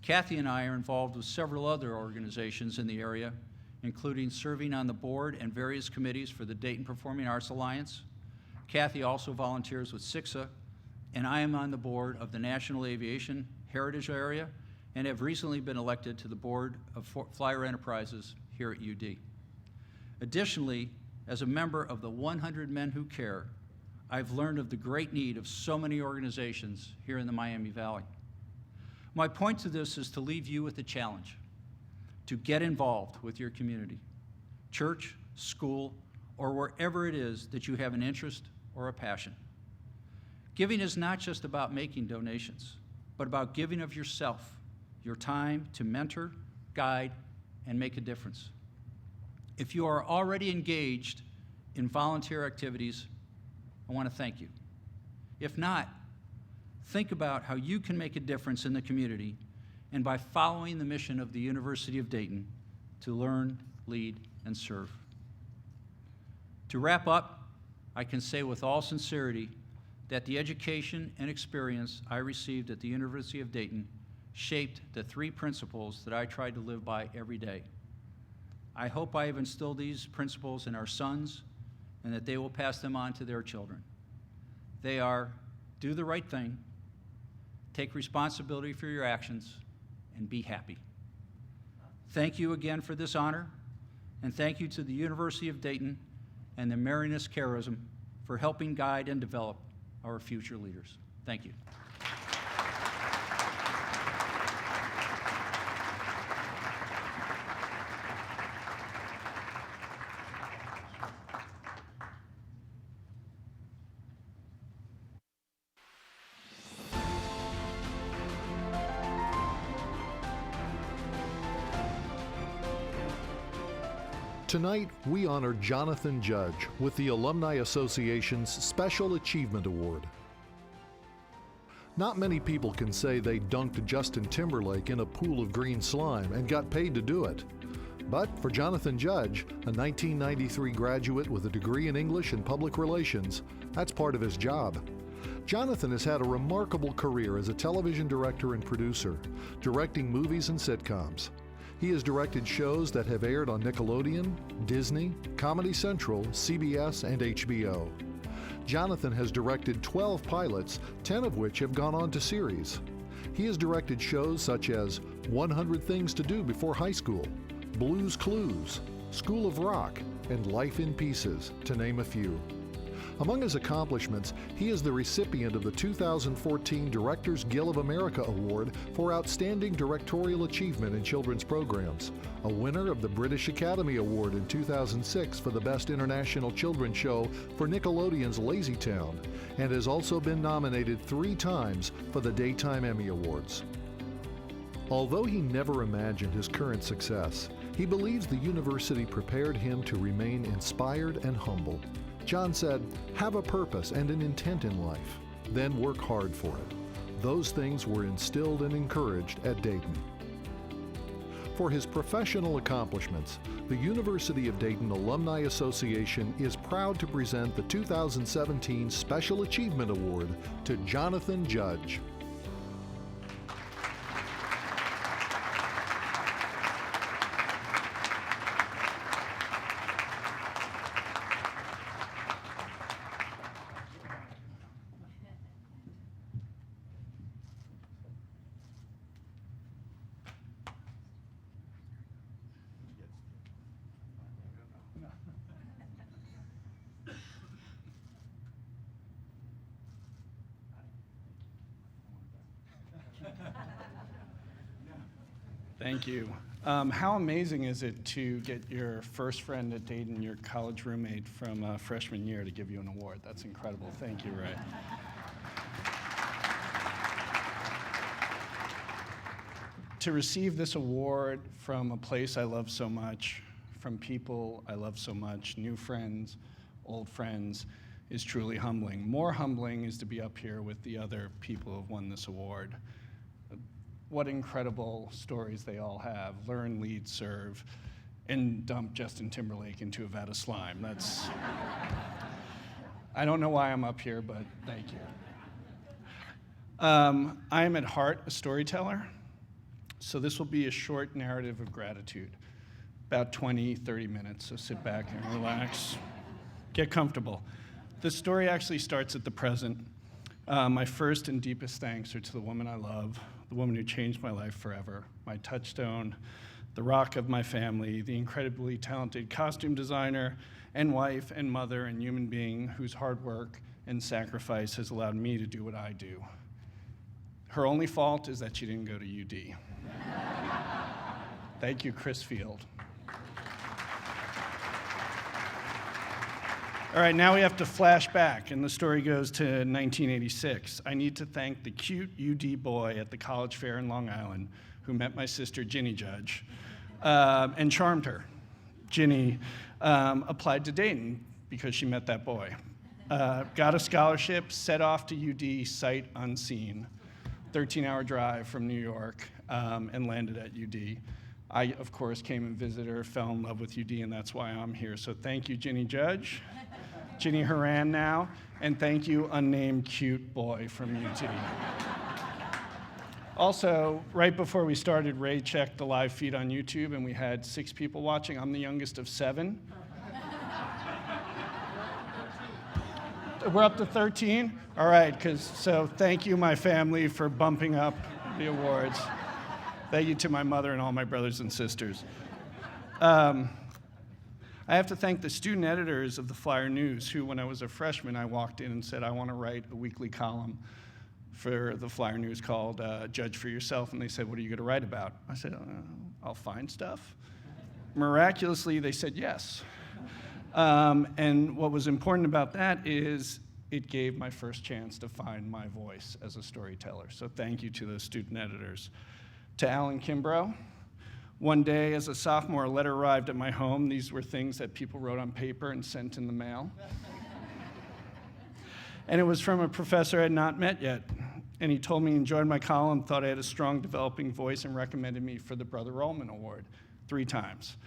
Kathy and I are involved with several other organizations in the area, including serving on the board and various committees for the Dayton Performing Arts Alliance. Kathy also volunteers with SICSA, and I am on the board of the National Aviation Heritage Area and have recently been elected to the board of Flyer Enterprises here at UD. Additionally, as a member of the 100 Men Who Care, I've learned of the great need of so many organizations here in the Miami Valley. My point to this is to leave you with a challenge, to get involved with your community, church, school, or wherever it is that you have an interest or a passion. Giving is not just about making donations, but about giving of yourself, your time to mentor, guide, and make a difference. If you are already engaged in volunteer activities, I want to thank you. If not, think about how you can make a difference in the community and by following the mission of the University of Dayton to learn, lead, and serve. To wrap up, I can say with all sincerity that the education and experience I received at the University of Dayton shaped the 3 principles that I try to live by every day. I hope I have instilled these principles in our sons and that they will pass them on to their children. They are, do the right thing, take responsibility for your actions, and be happy. Thank you again for this honor, and thank you to the University of Dayton and the Marinus Charism for helping guide and develop our future leaders. Thank you. Tonight, we honor Jonathan Judge with the Alumni Association's Special Achievement Award. Not many people can say they dunked Justin Timberlake in a pool of green slime and got paid to do it. But for Jonathan Judge, a 1993 graduate with a degree in English and Public Relations, that's part of his job. Jonathan has had a remarkable career as a television director and producer, directing movies and sitcoms. He has directed shows that have aired on Nickelodeon, Disney, Comedy Central, CBS, and HBO. Jonathan has directed 12 pilots, 10 of which have gone on to series. He has directed shows such as 100 Things to Do Before High School, Blue's Clues, School of Rock, and Life in Pieces, to name a few. Among his accomplishments, he is the recipient of the 2014 Directors Guild of America Award for Outstanding Directorial Achievement in Children's Programs, a winner of the British Academy Award in 2006 for the Best International Children's Show for Nickelodeon's Lazy Town, and has also been nominated 3 times for the Daytime Emmy Awards. Although he never imagined his current success, he believes the university prepared him to remain inspired and humble. John said, "Have a purpose and an intent in life, then work hard for it." Those things were instilled and encouraged at Dayton. For his professional accomplishments, the University of Dayton Alumni Association is proud to present the 2017 Special Achievement Award to Jonathan Judge. Thank you. How amazing is it to get your first friend at Dayton, your college roommate from freshman year, to give you an award? That's incredible. Thank you, Ray. To receive this award from a place I love so much, from people I love so much, new friends, old friends, is truly humbling. More humbling is to be up here with the other people who have won this award. What incredible stories they all have. Learn, lead, serve, and dump Justin Timberlake into a vat of slime. That's, I don't know why I'm up here, but thank you. I am at heart a storyteller, so this will be a short narrative of gratitude, about 20, 30 minutes, so sit back and relax, get comfortable. The story actually starts at the present. My first and deepest thanks are to the woman I love, the woman who changed my life forever, my touchstone, the rock of my family, the incredibly talented costume designer and wife and mother and human being whose hard work and sacrifice has allowed me to do what I do. Her only fault is that she didn't go to UD. Thank you, Chris Field. All right, now we have to flash back, and the story goes to 1986. I need to thank the cute UD boy at the college fair in Long Island who met my sister, Ginny Judge, and charmed her. Ginny applied to Dayton because she met that boy. Got a scholarship, set off to UD sight unseen, 13-hour drive from New York, and landed at UD. I, of course, came and visited her, fell in love with UD, and that's why I'm here. So thank you, Ginny Judge. Ginny Horan now, and thank you, unnamed cute boy from UT. Also, right before we started, Ray checked the live feed on YouTube, and we had 6 people watching. I'm the youngest of 7. We're up to 13? All right, so thank you, my family, for bumping up the awards. Thank you to my mother and all my brothers and sisters. I have to thank the student editors of the Flyer News, who, when I was a freshman, I walked in and said, I want to write a weekly column for the Flyer News called Judge for Yourself. And they said, what are you going to write about? I said, I'll find stuff. Miraculously, they said yes. And what was important about that is it gave my first chance to find my voice as a storyteller. So thank you to those student editors. To Alan Kimbrough, One day, as a sophomore, a letter arrived at my home. These were things that people wrote on paper and sent in the mail. And it was from a professor I had not met yet. And he told me he enjoyed my column, thought I had a strong developing voice, and recommended me for the Brother Ullman Award 3 times.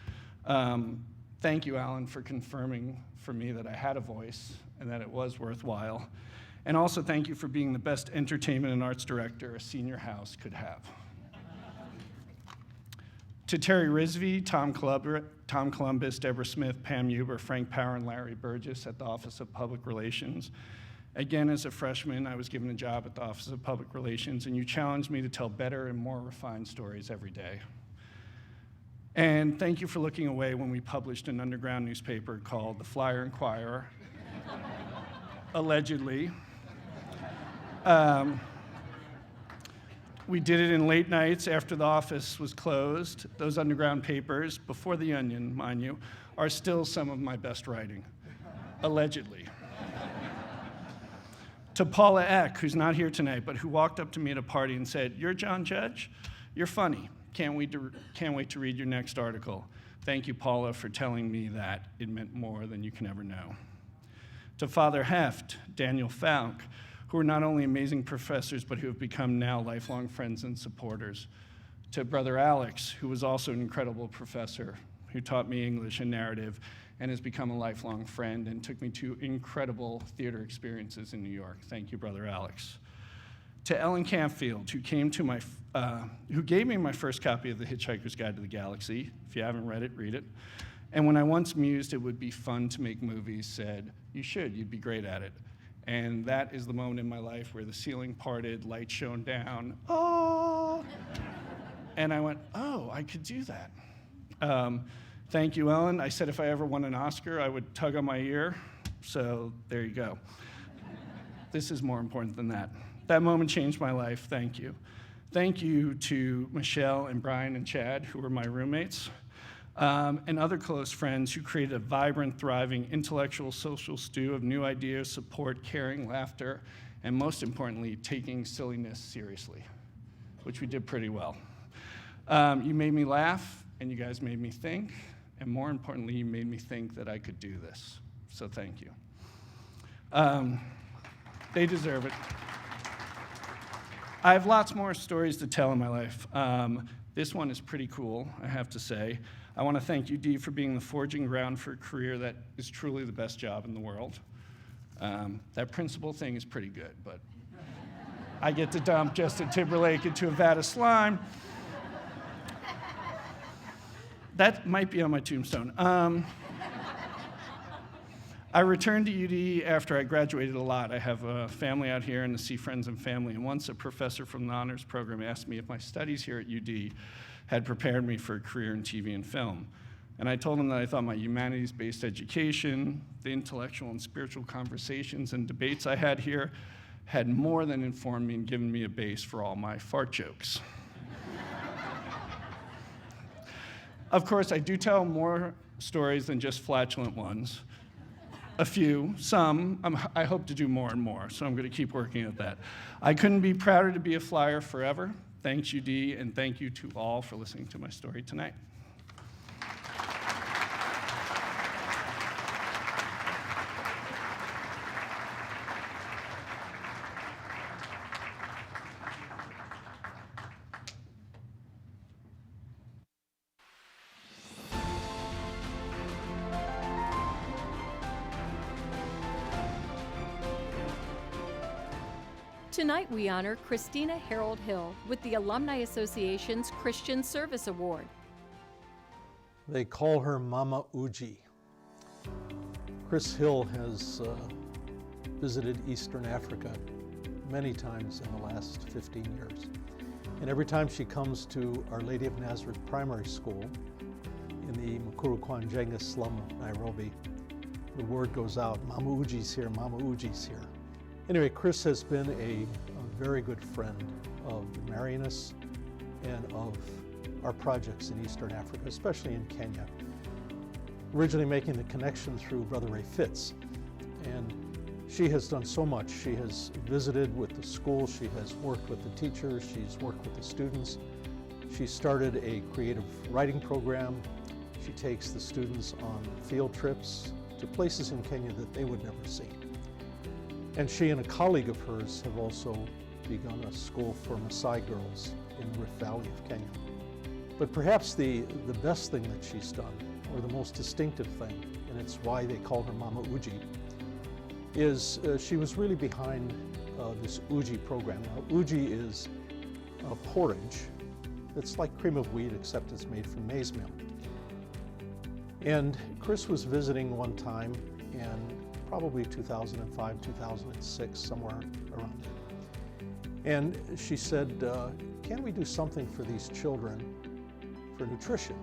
Thank you, Alan, for confirming for me that I had a voice and that it was worthwhile. And also thank you for being the best entertainment and arts director a senior house could have. To Terry Risvey, Tom Columbus, Deborah Smith, Pam Huber, Frank Power, and Larry Burgess at the Office of Public Relations. Again, as a freshman, I was given a job at the Office of Public Relations, and you challenged me to tell better and more refined stories every day. And thank you for looking away when we published an underground newspaper called the Flyer Inquirer, allegedly. We did it in late nights after the office was closed. Those underground papers, before The Onion, mind you, are still some of my best writing, allegedly. To Paula Eck, who's not here tonight, but who walked up to me at a party and said, "You're John Judge? You're funny. Can't wait to read your next article." Thank you, Paula, for telling me that. It meant more than you can ever know. To Father Heft, Daniel Falk, who are not only amazing professors, but who have become now lifelong friends and supporters. To Brother Alex, who was also an incredible professor, who taught me English and narrative, and has become a lifelong friend and took me to incredible theater experiences in New York. Thank you, Brother Alex. To Ellen Campfield, who gave me my first copy of The Hitchhiker's Guide to the Galaxy. If you haven't read it, read it. And when I once mused it would be fun to make movies, said, "You should, you'd be great at it." And that is the moment in my life where the ceiling parted, lights shone down, oh! And I went, oh, I could do that. Thank you, Ellen. I said if I ever won an Oscar, I would tug on my ear. So there you go. This is more important than that. That moment changed my life. Thank you. Thank you to Michelle and Brian and Chad, who were my roommates, and other close friends who created a vibrant, thriving, intellectual, social stew of new ideas, support, caring, laughter, and most importantly, taking silliness seriously, which we did pretty well. You made me laugh, and you guys made me think, and more importantly, you made me think that I could do this. So thank you. They deserve it. I have lots more stories to tell in my life. This one is pretty cool, I have to say. I want to thank UD for being the forging ground for a career that is truly the best job in the world. That principal thing is pretty good, but I get to dump Justin Timberlake into a vat of slime. That might be on my tombstone. I returned to UD after I graduated a lot. I have a family out here and to see friends and family. And once a professor from the honors program asked me if my studies here at UD had prepared me for a career in TV and film. And I told him that I thought my humanities-based education, the intellectual and spiritual conversations and debates I had here had more than informed me and given me a base for all my fart jokes. Of course, I do tell more stories than just flatulent ones. A few, some, I hope to do more and more, so I'm going to keep working at that. I couldn't be prouder to be a Flyer forever. Thanks, UD, and thank you to all for listening to my story tonight. Tonight we honor Christina Harold Hill with the Alumni Association's Christian Service Award. They call her Mama Uji. Chris Hill has visited Eastern Africa many times in the last 15 years. And every time she comes to Our Lady of Nazareth Primary School in the Mukuru-Kwanjenga slum of Nairobi, the word goes out, Mama Uji's here, Mama Uji's here. Anyway, Chris has been a very good friend of Marianists and of our projects in Eastern Africa, especially in Kenya. Originally making the connection through Brother Ray Fitz. And she has done so much. She has visited with the school, she has worked with the teachers, she's worked with the students. She started a creative writing program. She takes the students on field trips to places in Kenya that they would never see. And she and a colleague of hers have also begun a school for Maasai girls in the Rift Valley of Kenya. But perhaps the best thing that she's done, or the most distinctive thing, and it's why they called her Mama Uji, is she was really behind this Uji program. Now, Uji is a porridge that's like cream of wheat, except it's made from maize meal. And Chris was visiting one time in probably 2005, 2006, somewhere around there. And she said, can we do something for these children for nutrition?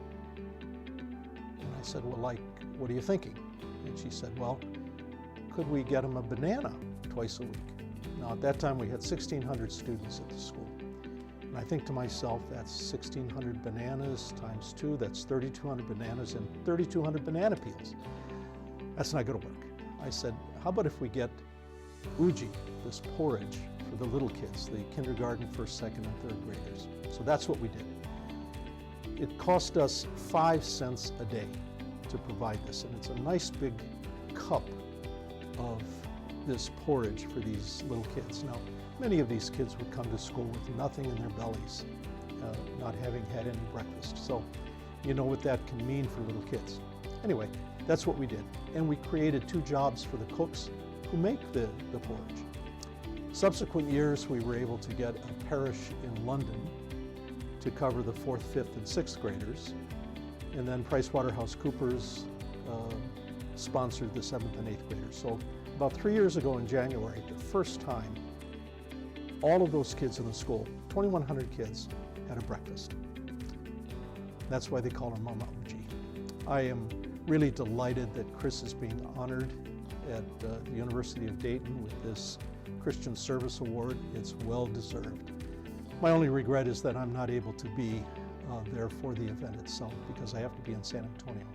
And I said, well, like, what are you thinking? And she said, well, could we get them a banana twice a week? Now, at that time, we had 1,600 students at the school. And I think to myself, that's 1,600 bananas times 2, that's 3,200 bananas and 3,200 banana peels. That's not going to work. I said, how about if we get uji, this porridge, for the little kids, the kindergarten, first, second, and third graders. So that's what we did. It cost us 5 cents a day to provide this, and it's a nice big cup of this porridge for these little kids. Now, many of these kids would come to school with nothing in their bellies, not having had any breakfast. So you know what that can mean for little kids. Anyway, that's what we did. And we created 2 jobs for the cooks who make the porridge. Subsequent years, we were able to get a parish in London to cover the 4th, 5th, and 6th graders. And then PricewaterhouseCoopers sponsored the 7th and 8th graders. So about 3 years ago in January, the first time, all of those kids in the school, 2,100 kids, had a breakfast. That's why they call her Mama Uji. I am really delighted that Chris is being honored at the University of Dayton with this Christian Service Award. It's well deserved. My only regret is that I'm not able to be there for the event itself because I have to be in San Antonio.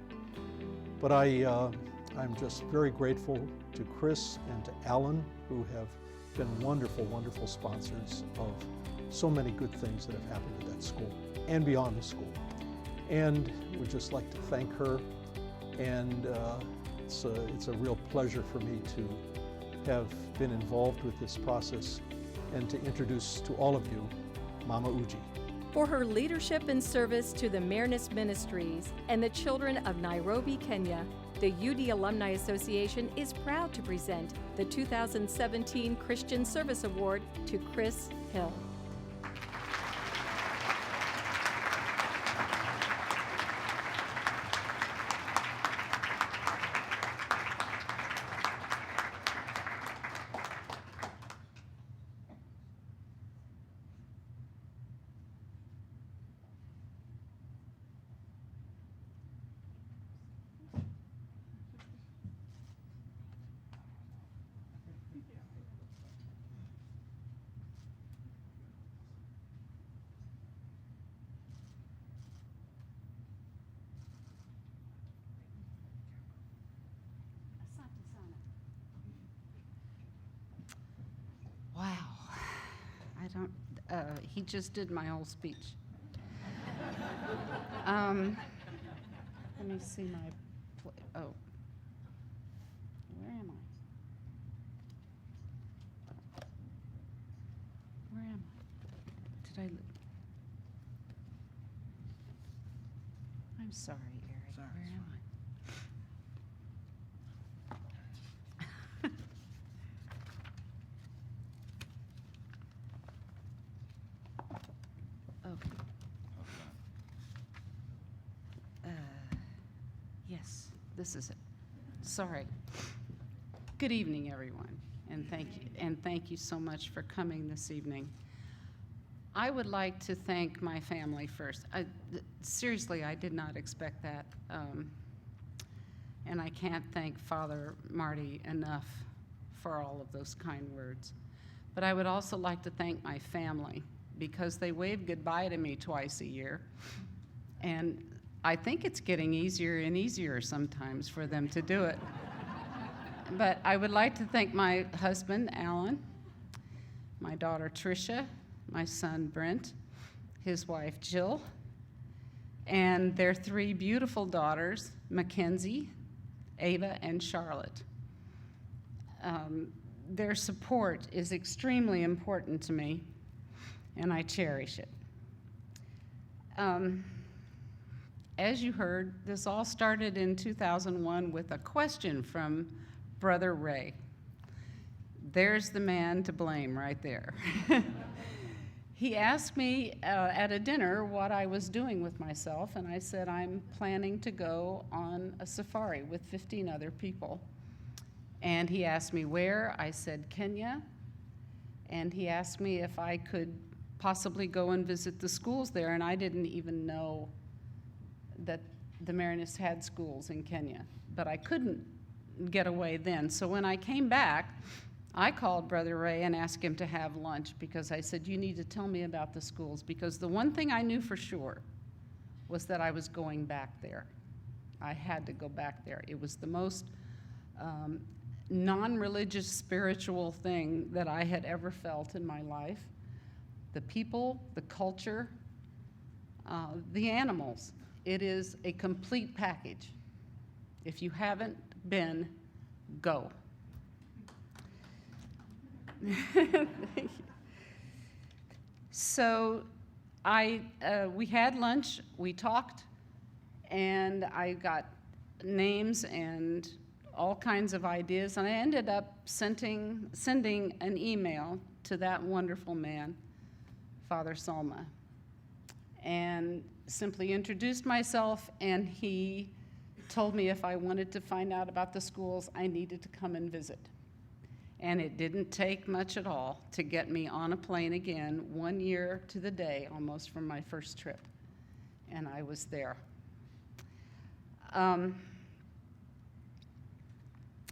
But I'm just very grateful to Chris and to Alan, who have been wonderful, wonderful sponsors of so many good things that have happened at that school and beyond the school. And we'd just like to thank her. And it's a real pleasure for me to have been involved with this process and to introduce to all of you Mama Uji. For her leadership and service to the Marinus Ministries and the children of Nairobi, Kenya, the UD Alumni Association is proud to present the 2017 Christian Service Award to Chris Hill. Wow, he just did my whole speech. Let me see my, oh, where am I? Where am I? Did I, I'm sorry, Eric, where am I? Yes, this is it. Sorry. Good evening, everyone, and thank you so much for coming this evening. I would like to thank my family first. Seriously, I did not expect that, and I can't thank Father Marty enough for all of those kind words. But I would also like to thank my family because they wave goodbye to me twice a year, and I think it's getting easier and easier sometimes for them to do it. But I would like to thank my husband, Alan, my daughter, Tricia, my son, Brent, his wife Jill, and their 3 beautiful daughters, Mackenzie, Ava, and Charlotte. Their support is extremely important to me, and I cherish it. As you heard, this all started in 2001 with a question from Brother Ray. There's the man to blame right there. He asked me at a dinner what I was doing with myself, and I said, I'm planning to go on a safari with 15 other people. And he asked me where. I said Kenya. And he asked me if I could possibly go and visit the schools there, and I didn't even know that the Marinists had schools in Kenya. But I couldn't get away then. So when I came back, I called Brother Ray and asked him to have lunch, because I said, you need to tell me about the schools, because the one thing I knew for sure was that I was going back there. I had to go back there. It was the most non-religious spiritual thing that I had ever felt in my life. The people, the culture, the animals. It is a complete package. If you haven't been, go. So we had lunch, we talked, and I got names and all kinds of ideas, and I ended up sending an email to that wonderful man, Father Salma, and simply introduced myself, and he told me if I wanted to find out about the schools, I needed to come and visit. And it didn't take much at all to get me on a plane again, 1 year to the day almost from my first trip. And I was there.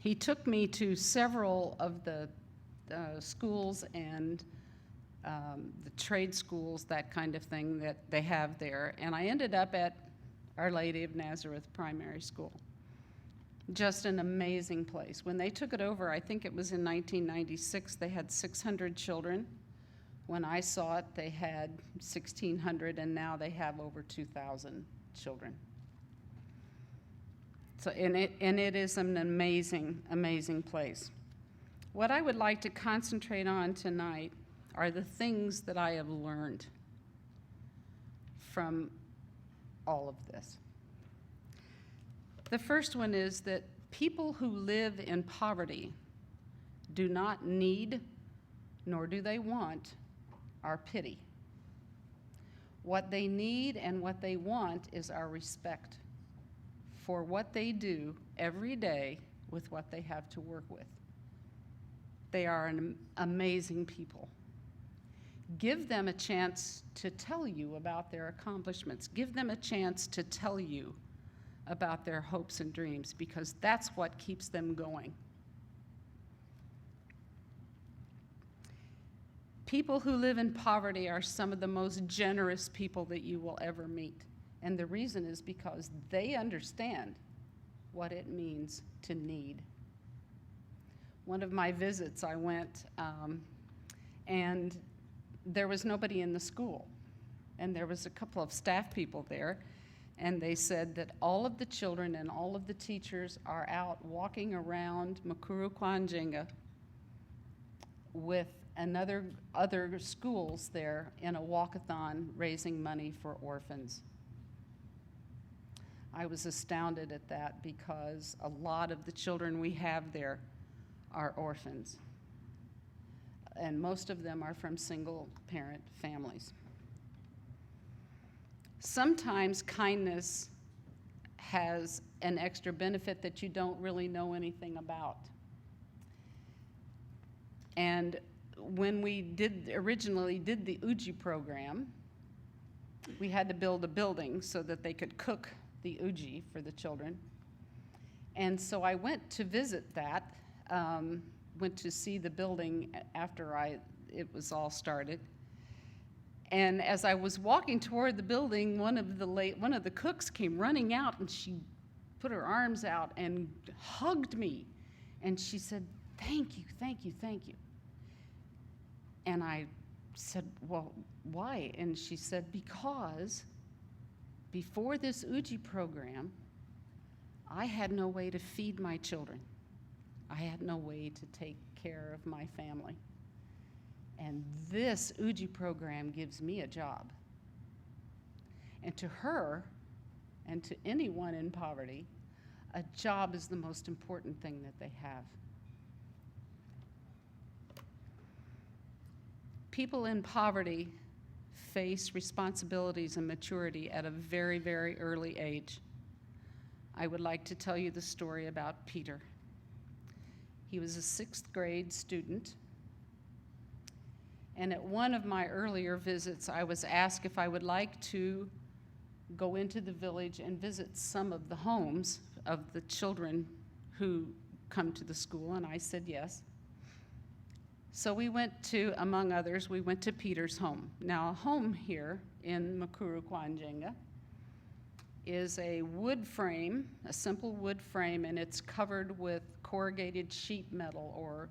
He took me to several of the schools and the trade schools, that kind of thing that they have there. And I ended up at Our Lady of Nazareth Primary School. Just an amazing place. When they took it over, I think it was in 1996, they had 600 children. When I saw it, they had 1,600, and now they have over 2,000 children. So, and it is an amazing, amazing place. What I would like to concentrate on tonight are the things that I have learned from all of this. The first one is that people who live in poverty do not need, nor do they want, our pity. What they need and what they want is our respect for what they do every day with what they have to work with. They are an amazing people. Give them a chance to tell you about their accomplishments. Give them a chance to tell you about their hopes and dreams, because that's what keeps them going. People who live in poverty are some of the most generous people that you will ever meet. And the reason is because they understand what it means to need. One of my visits, I went, and there was nobody in the school. And there was a couple of staff people there. And they said that all of the children and all of the teachers are out walking around Mukuru Kwanjenga with other schools there in a walkathon raising money for orphans. I was astounded at that, because a lot of the children we have there are orphans. And most of them are from single-parent families. Sometimes kindness has an extra benefit that you don't really know anything about. And when we originally did the Uji program, we had to build a building so that they could cook the Uji for the children. And so I went to visit that, went to see the building after it was all started. And as I was walking toward the building, one of the cooks came running out, and she put her arms out and hugged me. And she said, "Thank you, thank you, thank you." And I said, well, why? And she said, because before this UJI program, I had no way to feed my children. I had no way to take care of my family. And this UJI program gives me a job. And to her, and to anyone in poverty, a job is the most important thing that they have. People in poverty face responsibilities and maturity at a very, very early age. I would like to tell you the story about Peter. He was a 6th grade student, and at one of my earlier visits, I was asked if I would like to go into the village and visit some of the homes of the children who come to the school, and I said yes. So we went to, among others, we went to Peter's home. Now, a home here in Makuru, Kwanjenga, is a wood frame, a simple wood frame, and it's covered with corrugated sheet metal or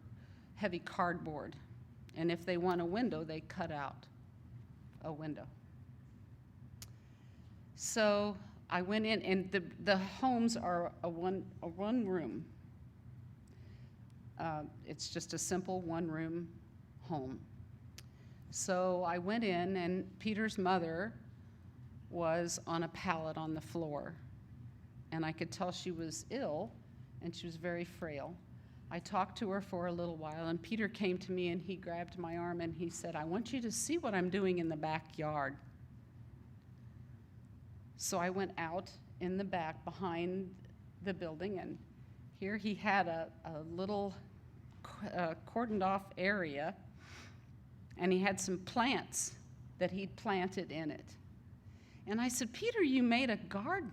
heavy cardboard. And if they want a window, they cut out a window. So I went in, and the homes are a one room. It's just a simple one-room home. So I went in, and Peter's mother was on a pallet on the floor. And I could tell she was ill, and she was very frail. I talked to her for a little while, and Peter came to me, and he grabbed my arm, and he said, I want you to see what I'm doing in the backyard. So I went out in the back behind the building, and here he had a little cordoned off area, and he had some plants that he'd planted in it. And I said, Peter, you made a garden.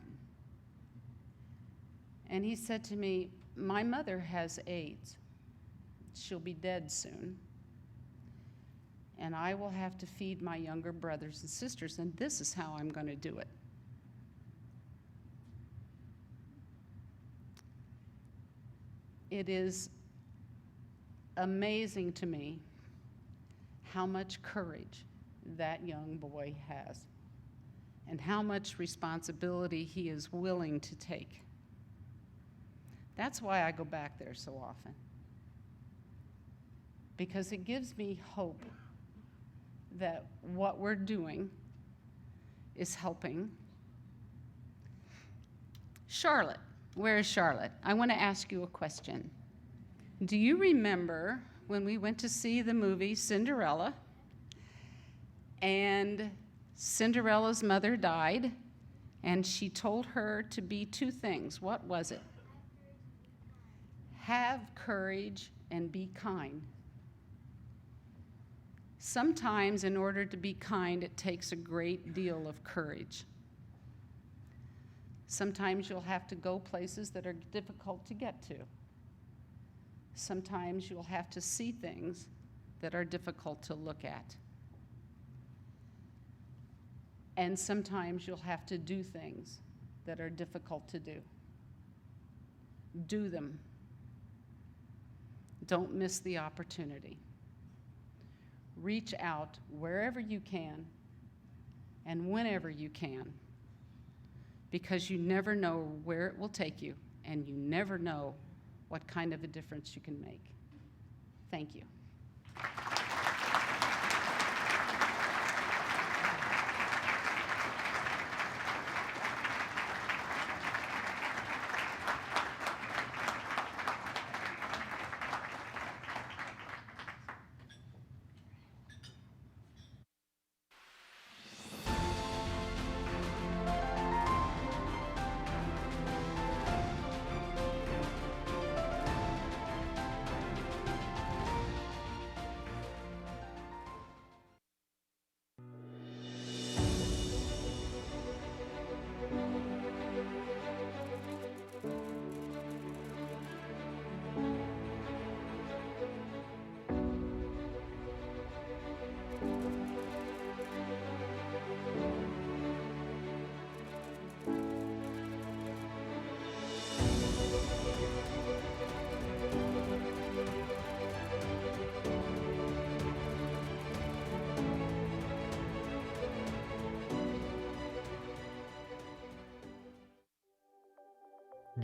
And he said to me, my mother has AIDS. She'll be dead soon. And I will have to feed my younger brothers and sisters, and this is how I'm going to do it. It is amazing to me how much courage that young boy has and how much responsibility he is willing to take. That's why I go back there so often, because it gives me hope that what we're doing is helping. Charlotte, where is Charlotte? I want to ask you a question. Do you remember when we went to see the movie Cinderella, and Cinderella's mother died, and she told her to be 2 things? What was it? Have courage and be kind. Sometimes in order to be kind, it takes a great deal of courage. Sometimes you'll have to go places that are difficult to get to. Sometimes you'll have to see things that are difficult to look at. And sometimes you'll have to do things that are difficult to do. Do them. Don't miss the opportunity. Reach out wherever you can and whenever you can, because you never know where it will take you, and you never know what kind of a difference you can make. Thank you.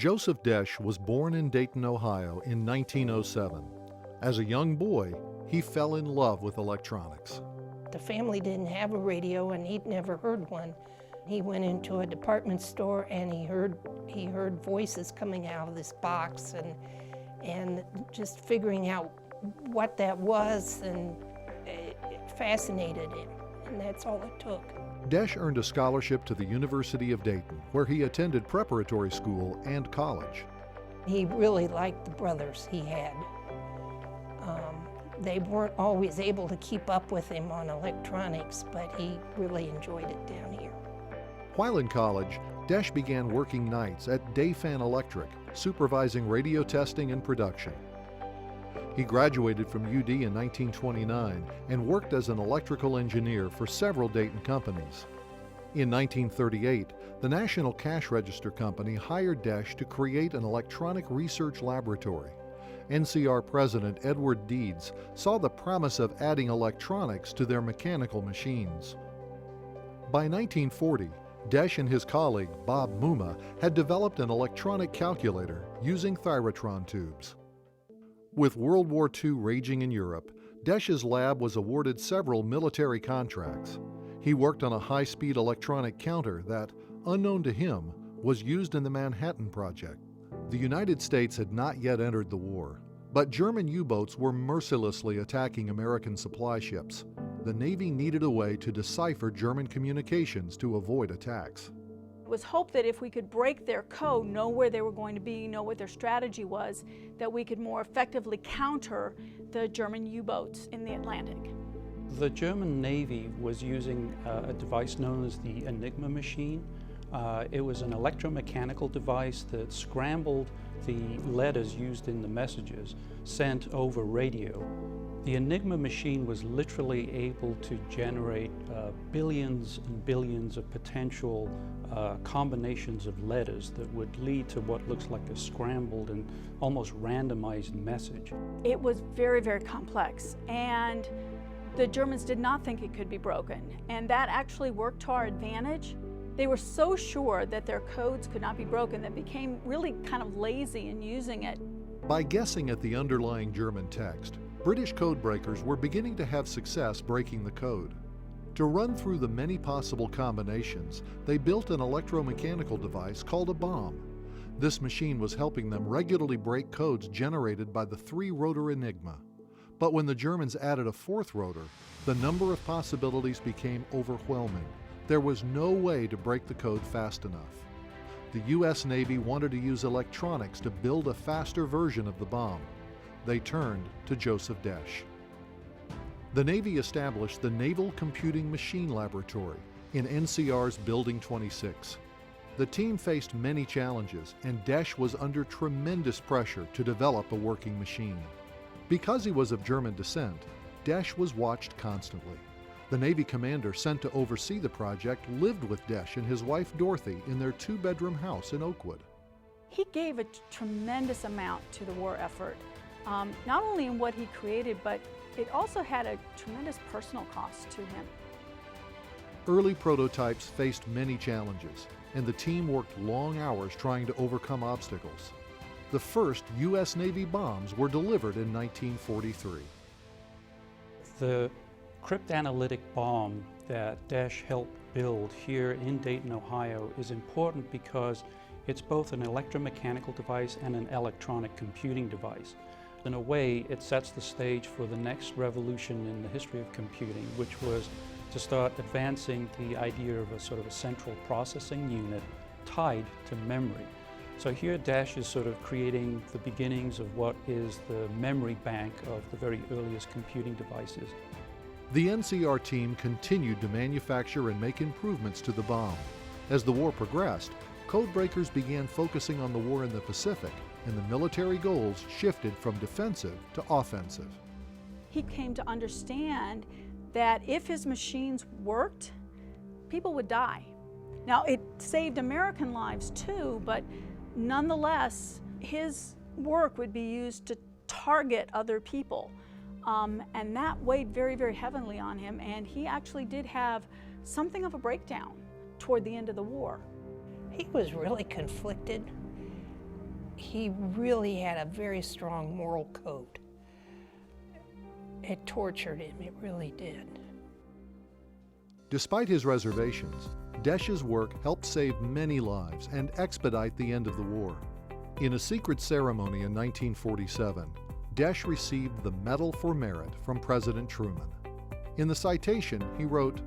Joseph Desch was born in Dayton, Ohio in 1907. As a young boy, he fell in love with electronics. The family didn't have a radio and he'd never heard one. He went into a department store and he heard voices coming out of this box and just figuring out what that was, and it fascinated him, and that's all it took. Desch earned a scholarship to the University of Dayton, where he attended preparatory school and college. He really liked the brothers he had. They weren't always able to keep up with him on electronics, but he really enjoyed it down here. While in college, Desch began working nights at Dayfan Electric, supervising radio testing and production. He graduated from UD in 1929 and worked as an electrical engineer for several Dayton companies. In 1938, the National Cash Register Company hired Desch to create an electronic research laboratory. NCR President Edward Deeds saw the promise of adding electronics to their mechanical machines. By 1940, Desch and his colleague Bob Muma had developed an electronic calculator using thyrotron tubes. With World War II raging in Europe, Desch's lab was awarded several military contracts. He worked on a high-speed electronic counter that, unknown to him, was used in the Manhattan Project. The United States had not yet entered the war, but German U-boats were mercilessly attacking American supply ships. The Navy needed a way to decipher German communications to avoid attacks. It was hoped that if we could break their code, know where they were going to be, know what their strategy was, that we could more effectively counter the German U-boats in the Atlantic. The German Navy was using a device known as the Enigma machine. It was an electromechanical device that scrambled the letters used in the messages sent over radio. The Enigma machine was literally able to generate billions and billions of potential combinations of letters that would lead to what looks like a scrambled and almost randomized message. It was very, very complex, and the Germans did not think it could be broken, and that actually worked to our advantage. They were so sure that their codes could not be broken that became really kind of lazy in using it. By guessing at the underlying German text, British codebreakers were beginning to have success breaking the code. To run through the many possible combinations, they built an electromechanical device called a bomb. This machine was helping them regularly break codes generated by the three-rotor Enigma. But when the Germans added a fourth rotor, the number of possibilities became overwhelming. There was no way to break the code fast enough. The U.S. Navy wanted to use electronics to build a faster version of the bomb. They turned to Joseph Desch. The Navy established the Naval Computing Machine Laboratory in NCR's Building 26. The team faced many challenges, and Desch was under tremendous pressure to develop a working machine. Because he was of German descent, Desch was watched constantly. The Navy commander sent to oversee the project lived with Desch and his wife Dorothy in their two-bedroom house in Oakwood. He gave a tremendous amount to the war effort, not only in what he created, but it also had a tremendous personal cost to him. Early prototypes faced many challenges, and the team worked long hours trying to overcome obstacles. The first U.S. Navy bombs were delivered in 1943. The cryptanalytic bomb that Desch helped build here in Dayton, Ohio is important because it's both an electromechanical device and an electronic computing device. In a way, it sets the stage for the next revolution in the history of computing, which was to start advancing the idea of a sort of a central processing unit tied to memory. So here Desch is sort of creating the beginnings of what is the memory bank of the very earliest computing devices. The NCR team continued to manufacture and make improvements to the bomb. As the war progressed, codebreakers began focusing on the war in the Pacific, and the military goals shifted from defensive to offensive. He came to understand that if his machines worked, people would die. Now, it saved American lives too, but nonetheless, his work would be used to target other people. And that weighed very, very heavily on him, and he actually did have something of a breakdown toward the end of the war. He was really conflicted. he really had a very strong moral code. It tortured him, it really did. Despite his reservations, Desch's work helped save many lives and expedite the end of the war. In a secret ceremony in 1947, Desch received the Medal for Merit from President Truman. In the citation, he wrote,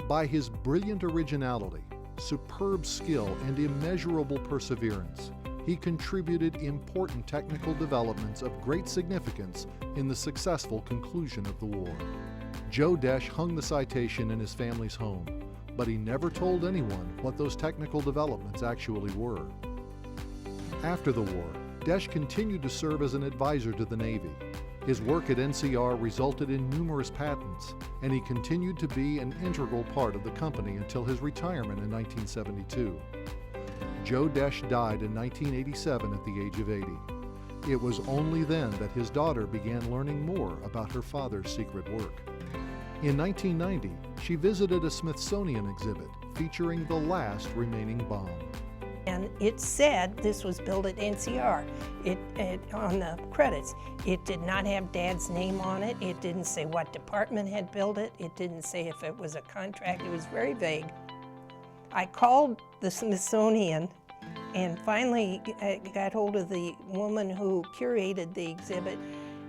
"By his brilliant originality, superb skill, and immeasurable perseverance, he contributed important technical developments of great significance in the successful conclusion of the war." Joe Desch hung the citation in his family's home, but he never told anyone what those technical developments actually were. After the war, Desch continued to serve as an advisor to the Navy. His work at NCR resulted in numerous patents, and he continued to be an integral part of the company until his retirement in 1972. Joe Desch died in 1987 at the age of 80. It was only then that his daughter began learning more about her father's secret work. In 1990, she visited a Smithsonian exhibit featuring the last remaining bomb. And it said this was built at NCR. On the credits, it did not have Dad's name on it. It didn't say what department had built it. It didn't say if it was a contract. It was very vague. I called the Smithsonian and finally got hold of the woman who curated the exhibit,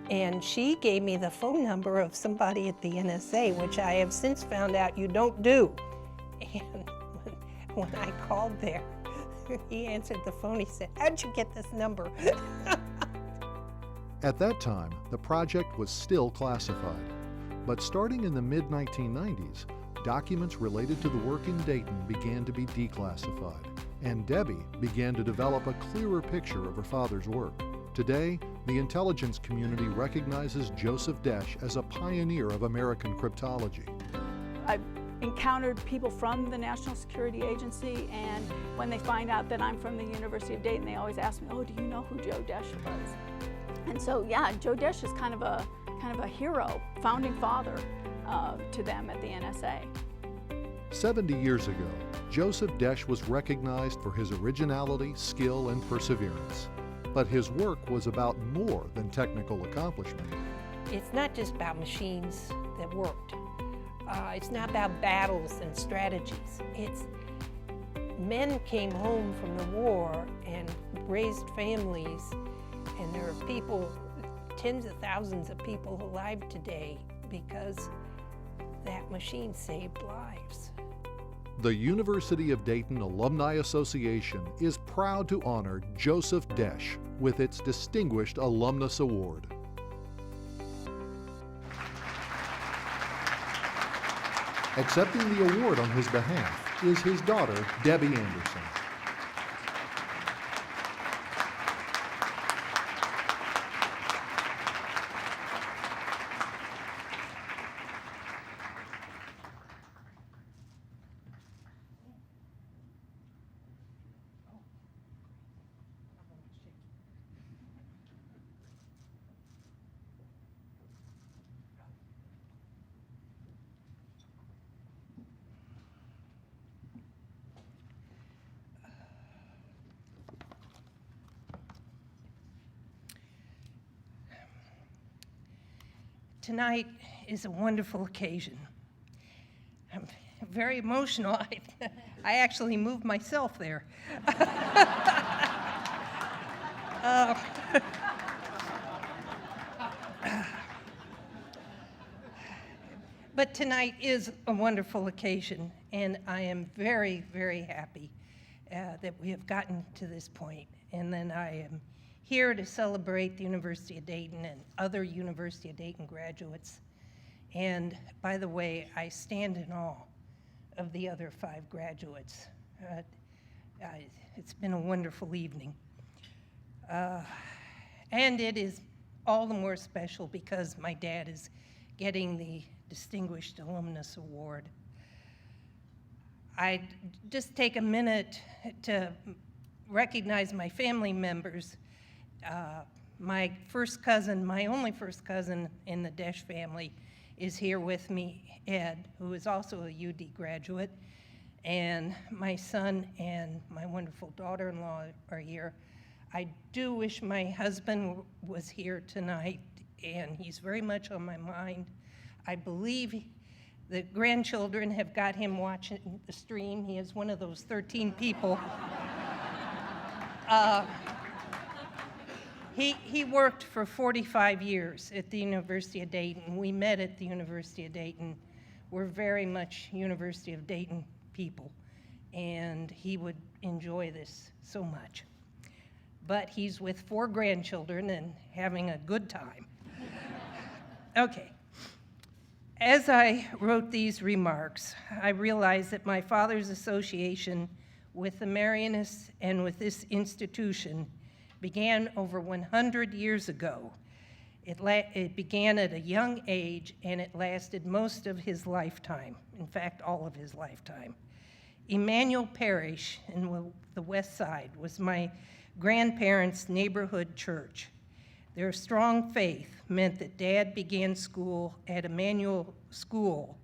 and she gave me the phone number of somebody at the NSA, which I have since found out you don't do. And when I called there, he answered the phone. He said, "How'd you get this number?" At that time, the project was still classified. But starting in the mid-1990s, documents related to the work in Dayton began to be declassified, and Debbie began to develop a clearer picture of her father's work. Today, the intelligence community recognizes Joseph Desch as a pioneer of American cryptology. I've encountered people from the National Security Agency, and when they find out that I'm from the University of Dayton, they always ask me, "Oh, do you know who Joe Desch was?" And so, yeah, Joe Desch is kind of a hero, founding father to them at the NSA. 70 years ago, Joseph Desch was recognized for his originality, skill, and perseverance. But his work was about more than technical accomplishment. It's not just about machines that worked. It's not about battles and strategies. It's men came home from the war and raised families, and there are people, tens of thousands of people alive today because that machine saved lives. The University of Dayton Alumni Association is proud to honor Joseph Desch with its Distinguished Alumnus Award. Accepting the award on his behalf is his daughter, Debbie Anderson. Tonight is a wonderful occasion. I'm very emotional. I actually moved myself there. But tonight is a wonderful occasion, and I am very, very happy that we have gotten to this point. And then I am here to celebrate the University of Dayton and other University of Dayton graduates. And by the way, I stand in awe of the other 5 graduates. It's been a wonderful evening. And it is all the more special because my dad is getting the Distinguished Alumnus Award. I'd just take a minute to recognize my family members. My first cousin, my only first cousin in the Desch family, is here with me, Ed, who is also a UD graduate, and my son and my wonderful daughter-in-law are here. I do wish my husband was here tonight, and he's very much on my mind. I believe the grandchildren have got him watching the stream. He is one of those 13 people. He worked for 45 years at the University of Dayton. We met at the University of Dayton. We're very much University of Dayton people, and he would enjoy this so much. But he's with 4 grandchildren and having a good time. Okay. As I wrote these remarks, I realized that my father's association with the Marianists and with this institution began over 100 years ago. It began at a young age, and it lasted most of his lifetime, in fact, all of his lifetime. Emmanuel Parish in the West Side was my grandparents' neighborhood church. Their strong faith meant that Dad began school at Emmanuel School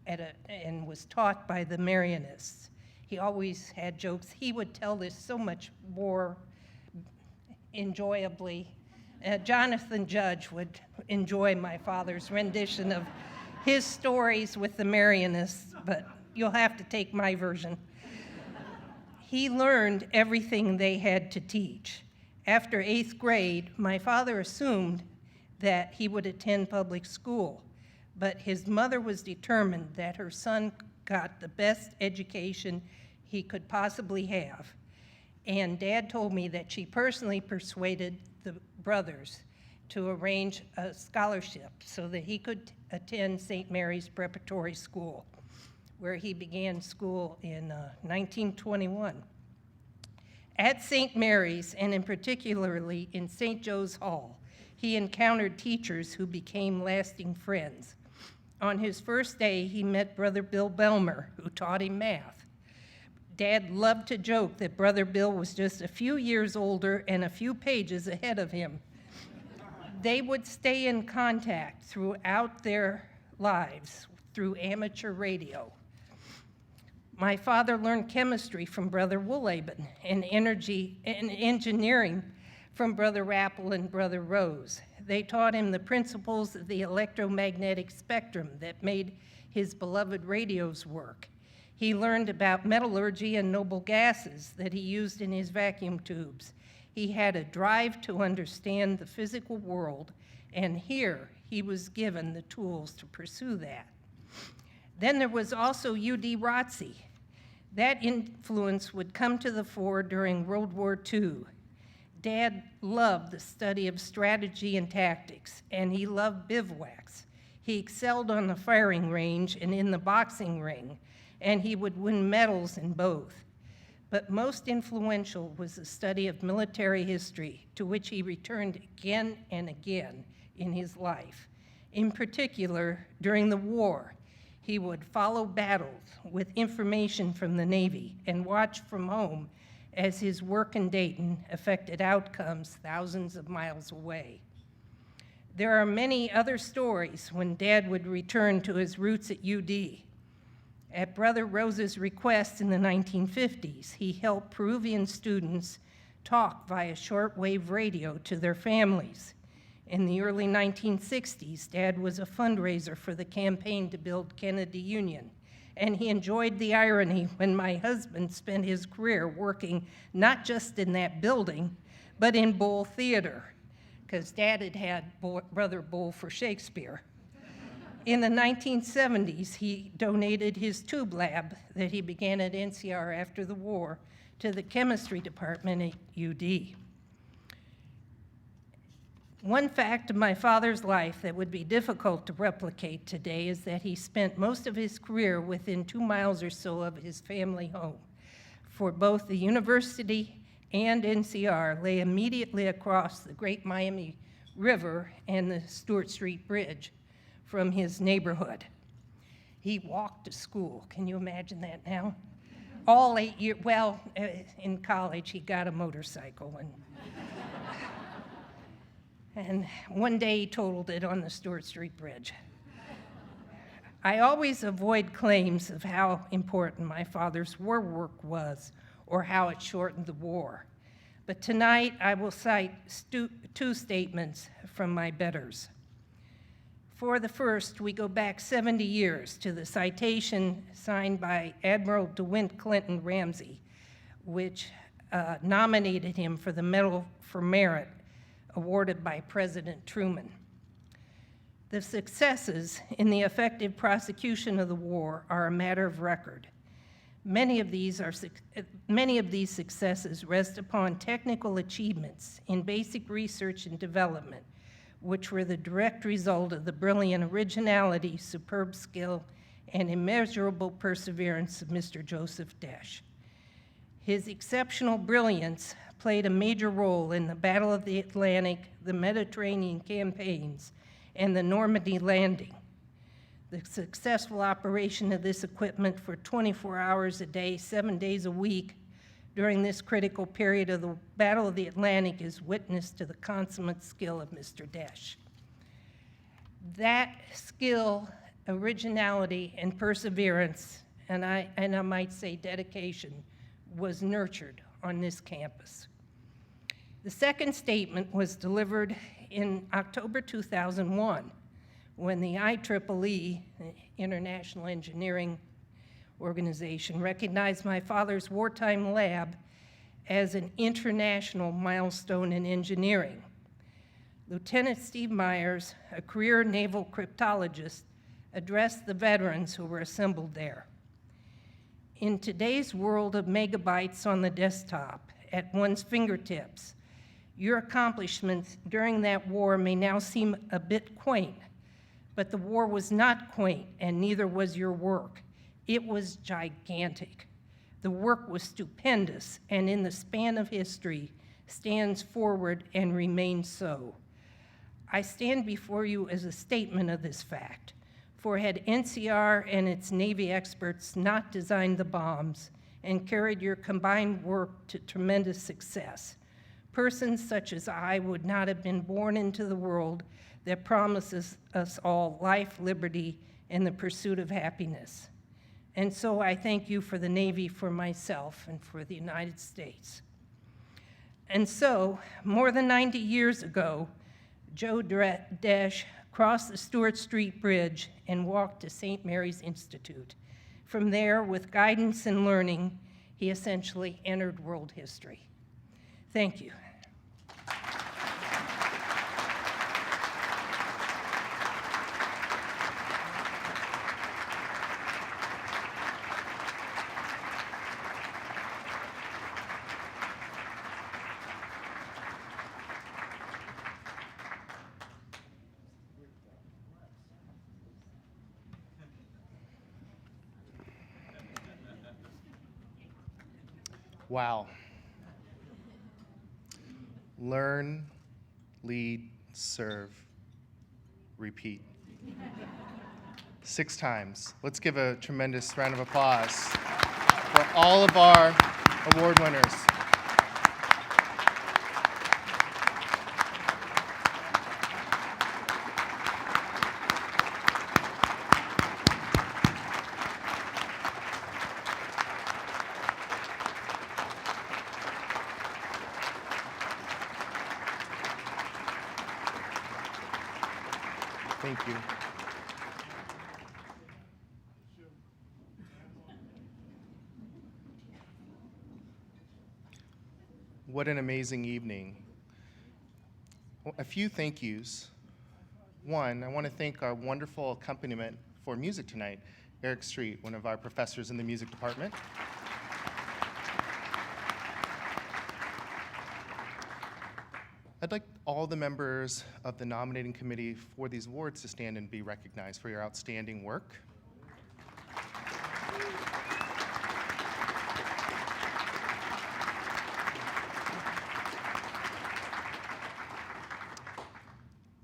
and was taught by the Marianists. He always had jokes. He would tell this so much more enjoyably. Jonathan Judge would enjoy my father's rendition of his stories with the Marianists, but you'll have to take my version. He learned everything they had to teach. After 8th grade, my father assumed that he would attend public school, but his mother was determined that her son got the best education he could possibly have. And Dad told me that she personally persuaded the brothers to arrange a scholarship so that he could attend St. Mary's Preparatory School, where he began school in 1921. At St. Mary's, and in particularly in St. Joe's Hall, he encountered teachers who became lasting friends. On his first day, he met Brother Bill Belmer, who taught him math. Dad loved to joke that Brother Bill was just a few years older and a few pages ahead of him. They would stay in contact throughout their lives through amateur radio. My father learned chemistry from Brother Woolaben and engineering from Brother Rappel and Brother Rose. They taught him the principles of the electromagnetic spectrum that made his beloved radios work. He learned about metallurgy and noble gases that he used in his vacuum tubes. He had a drive to understand the physical world, and here he was given the tools to pursue that. Then there was also U.D. Rotzi. That influence would come to the fore during World War II. Dad loved the study of strategy and tactics, and he loved bivouacs. He excelled on the firing range and in the boxing ring, and he would win medals in both. But most influential was the study of military history, to which he returned again and again in his life. In particular, during the war, he would follow battles with information from the Navy and watch from home as his work in Dayton affected outcomes thousands of miles away. There are many other stories when Dad would return to his roots at UD. At Brother Rose's request in the 1950s, he helped Peruvian students talk via shortwave radio to their families. In the early 1960s, Dad was a fundraiser for the campaign to build Kennedy Union, and he enjoyed the irony when my husband spent his career working not just in that building, but in Bull Theater, because Dad had had Brother Bull for Shakespeare. In the 1970s, he donated his tube lab that he began at NCR after the war to the chemistry department at UD. One fact of my father's life that would be difficult to replicate today is that he spent most of his career within 2 miles or so of his family home. For both the university and NCR lay immediately across the Great Miami River and the Stewart Street Bridge from his neighborhood. He walked to school. Can you imagine that now? All 8 years, well, in college he got a motorcycle, and one day he totaled it on the Stewart Street Bridge. I always avoid claims of how important my father's war work was or how it shortened the war. But tonight I will cite two statements from my betters. For the first, we go back 70 years to the citation signed by Admiral DeWitt Clinton Ramsey, which nominated him for the Medal for Merit awarded by President Truman. The successes in the effective prosecution of the war are a matter of record. Many of these successes rest upon technical achievements in basic research and development, which were the direct result of the brilliant originality, superb skill, and immeasurable perseverance of Mr. Joseph Desch. His exceptional brilliance played a major role in the Battle of the Atlantic, the Mediterranean campaigns, and the Normandy landing. The successful operation of this equipment for 24 hours a day, 7 days a week during this critical period of the Battle of the Atlantic is witness to the consummate skill of Mr. Desch. That skill, originality, and perseverance, and I might say dedication, was nurtured on this campus. The second statement was delivered in October 2001 when the IEEE, International Engineering Organization, recognized my father's wartime lab as an international milestone in engineering. Lieutenant Steve Myers, a career naval cryptologist, addressed the veterans who were assembled there. In today's world of megabytes on the desktop, at one's fingertips, your accomplishments during that war may now seem a bit quaint, but the war was not quaint, and neither was your work. It was gigantic. The work was stupendous, and in the span of history, stands forward and remains so. I stand before you as a statement of this fact. For had NCR and its Navy experts not designed the bombs and carried your combined work to tremendous success, persons such as I would not have been born into the world that promises us all life, liberty, and the pursuit of happiness. And so I thank you for the Navy, for myself, and for the United States. And so, more than 90 years ago, Joe Desch crossed the Stewart Street Bridge and walked to St. Mary's Institute. From there, with guidance and learning, he essentially entered world history. Thank you. Wow. Learn, lead, serve, repeat. 6 times. Let's give a tremendous round of applause for all of our award winners. Thank you. What an amazing evening. Well, a few thank yous. One, I want to thank our wonderful accompaniment for music tonight, Eric Street, one of our professors in the music department. I'd like all the members of the nominating committee for these awards to stand and be recognized for your outstanding work.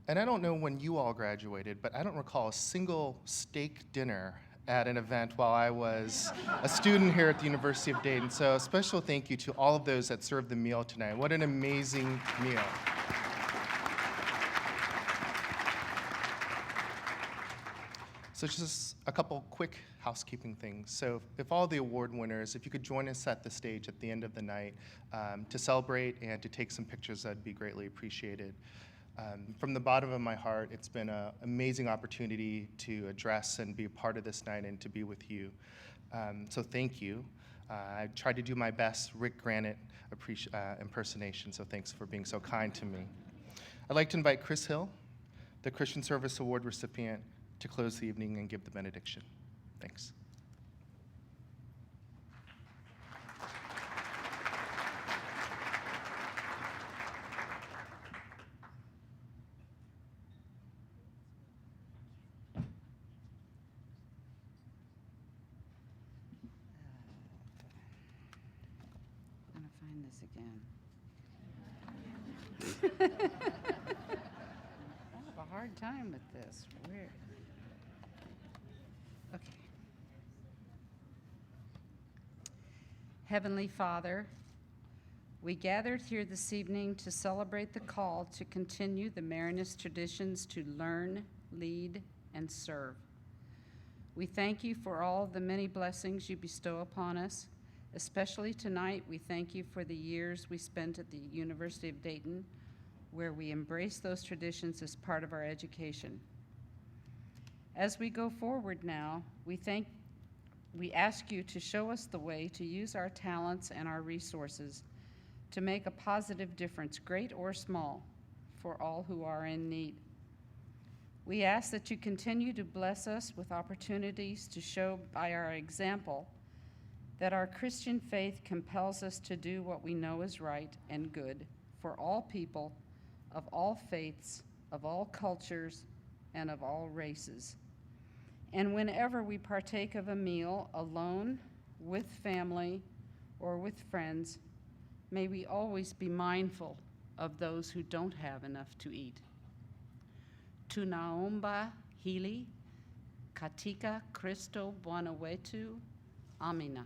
And I don't know when you all graduated, but I don't recall a single steak dinner at an event while I was a student here at the University of Dayton. So a special thank you to all of those that served the meal tonight. What an amazing meal. So just a couple quick housekeeping things. So if all the award winners, if you could join us at the stage at the end of the night to celebrate and to take some pictures, that'd be greatly appreciated. From the bottom of my heart, it's been an amazing opportunity to address and be a part of this night and to be with you. So thank you. I tried to do my best Rick Granite impersonation, so thanks for being so kind to me. I'd like to invite Chris Hill, the Christian Service Award recipient, to close the evening and give the benediction. Thanks. I'm gonna find this again. I have a hard time with this. Where? Okay. Heavenly Father, we gathered here this evening to celebrate the call to continue the Marianist traditions to learn, lead, and serve. We thank you for all the many blessings you bestow upon us. Especially tonight, we thank you for the years we spent at the University of Dayton, where we embrace those traditions as part of our education. As we go forward now, we ask you to show us the way to use our talents and our resources to make a positive difference, great or small, for all who are in need. We ask that you continue to bless us with opportunities to show by our example that our Christian faith compels us to do what we know is right and good for all people, of all faiths, of all cultures, and of all races. And whenever we partake of a meal alone, with family, or with friends, may we always be mindful of those who don't have enough to eat. Tunaomba hili katika Kristo Bwana wetu. Amina.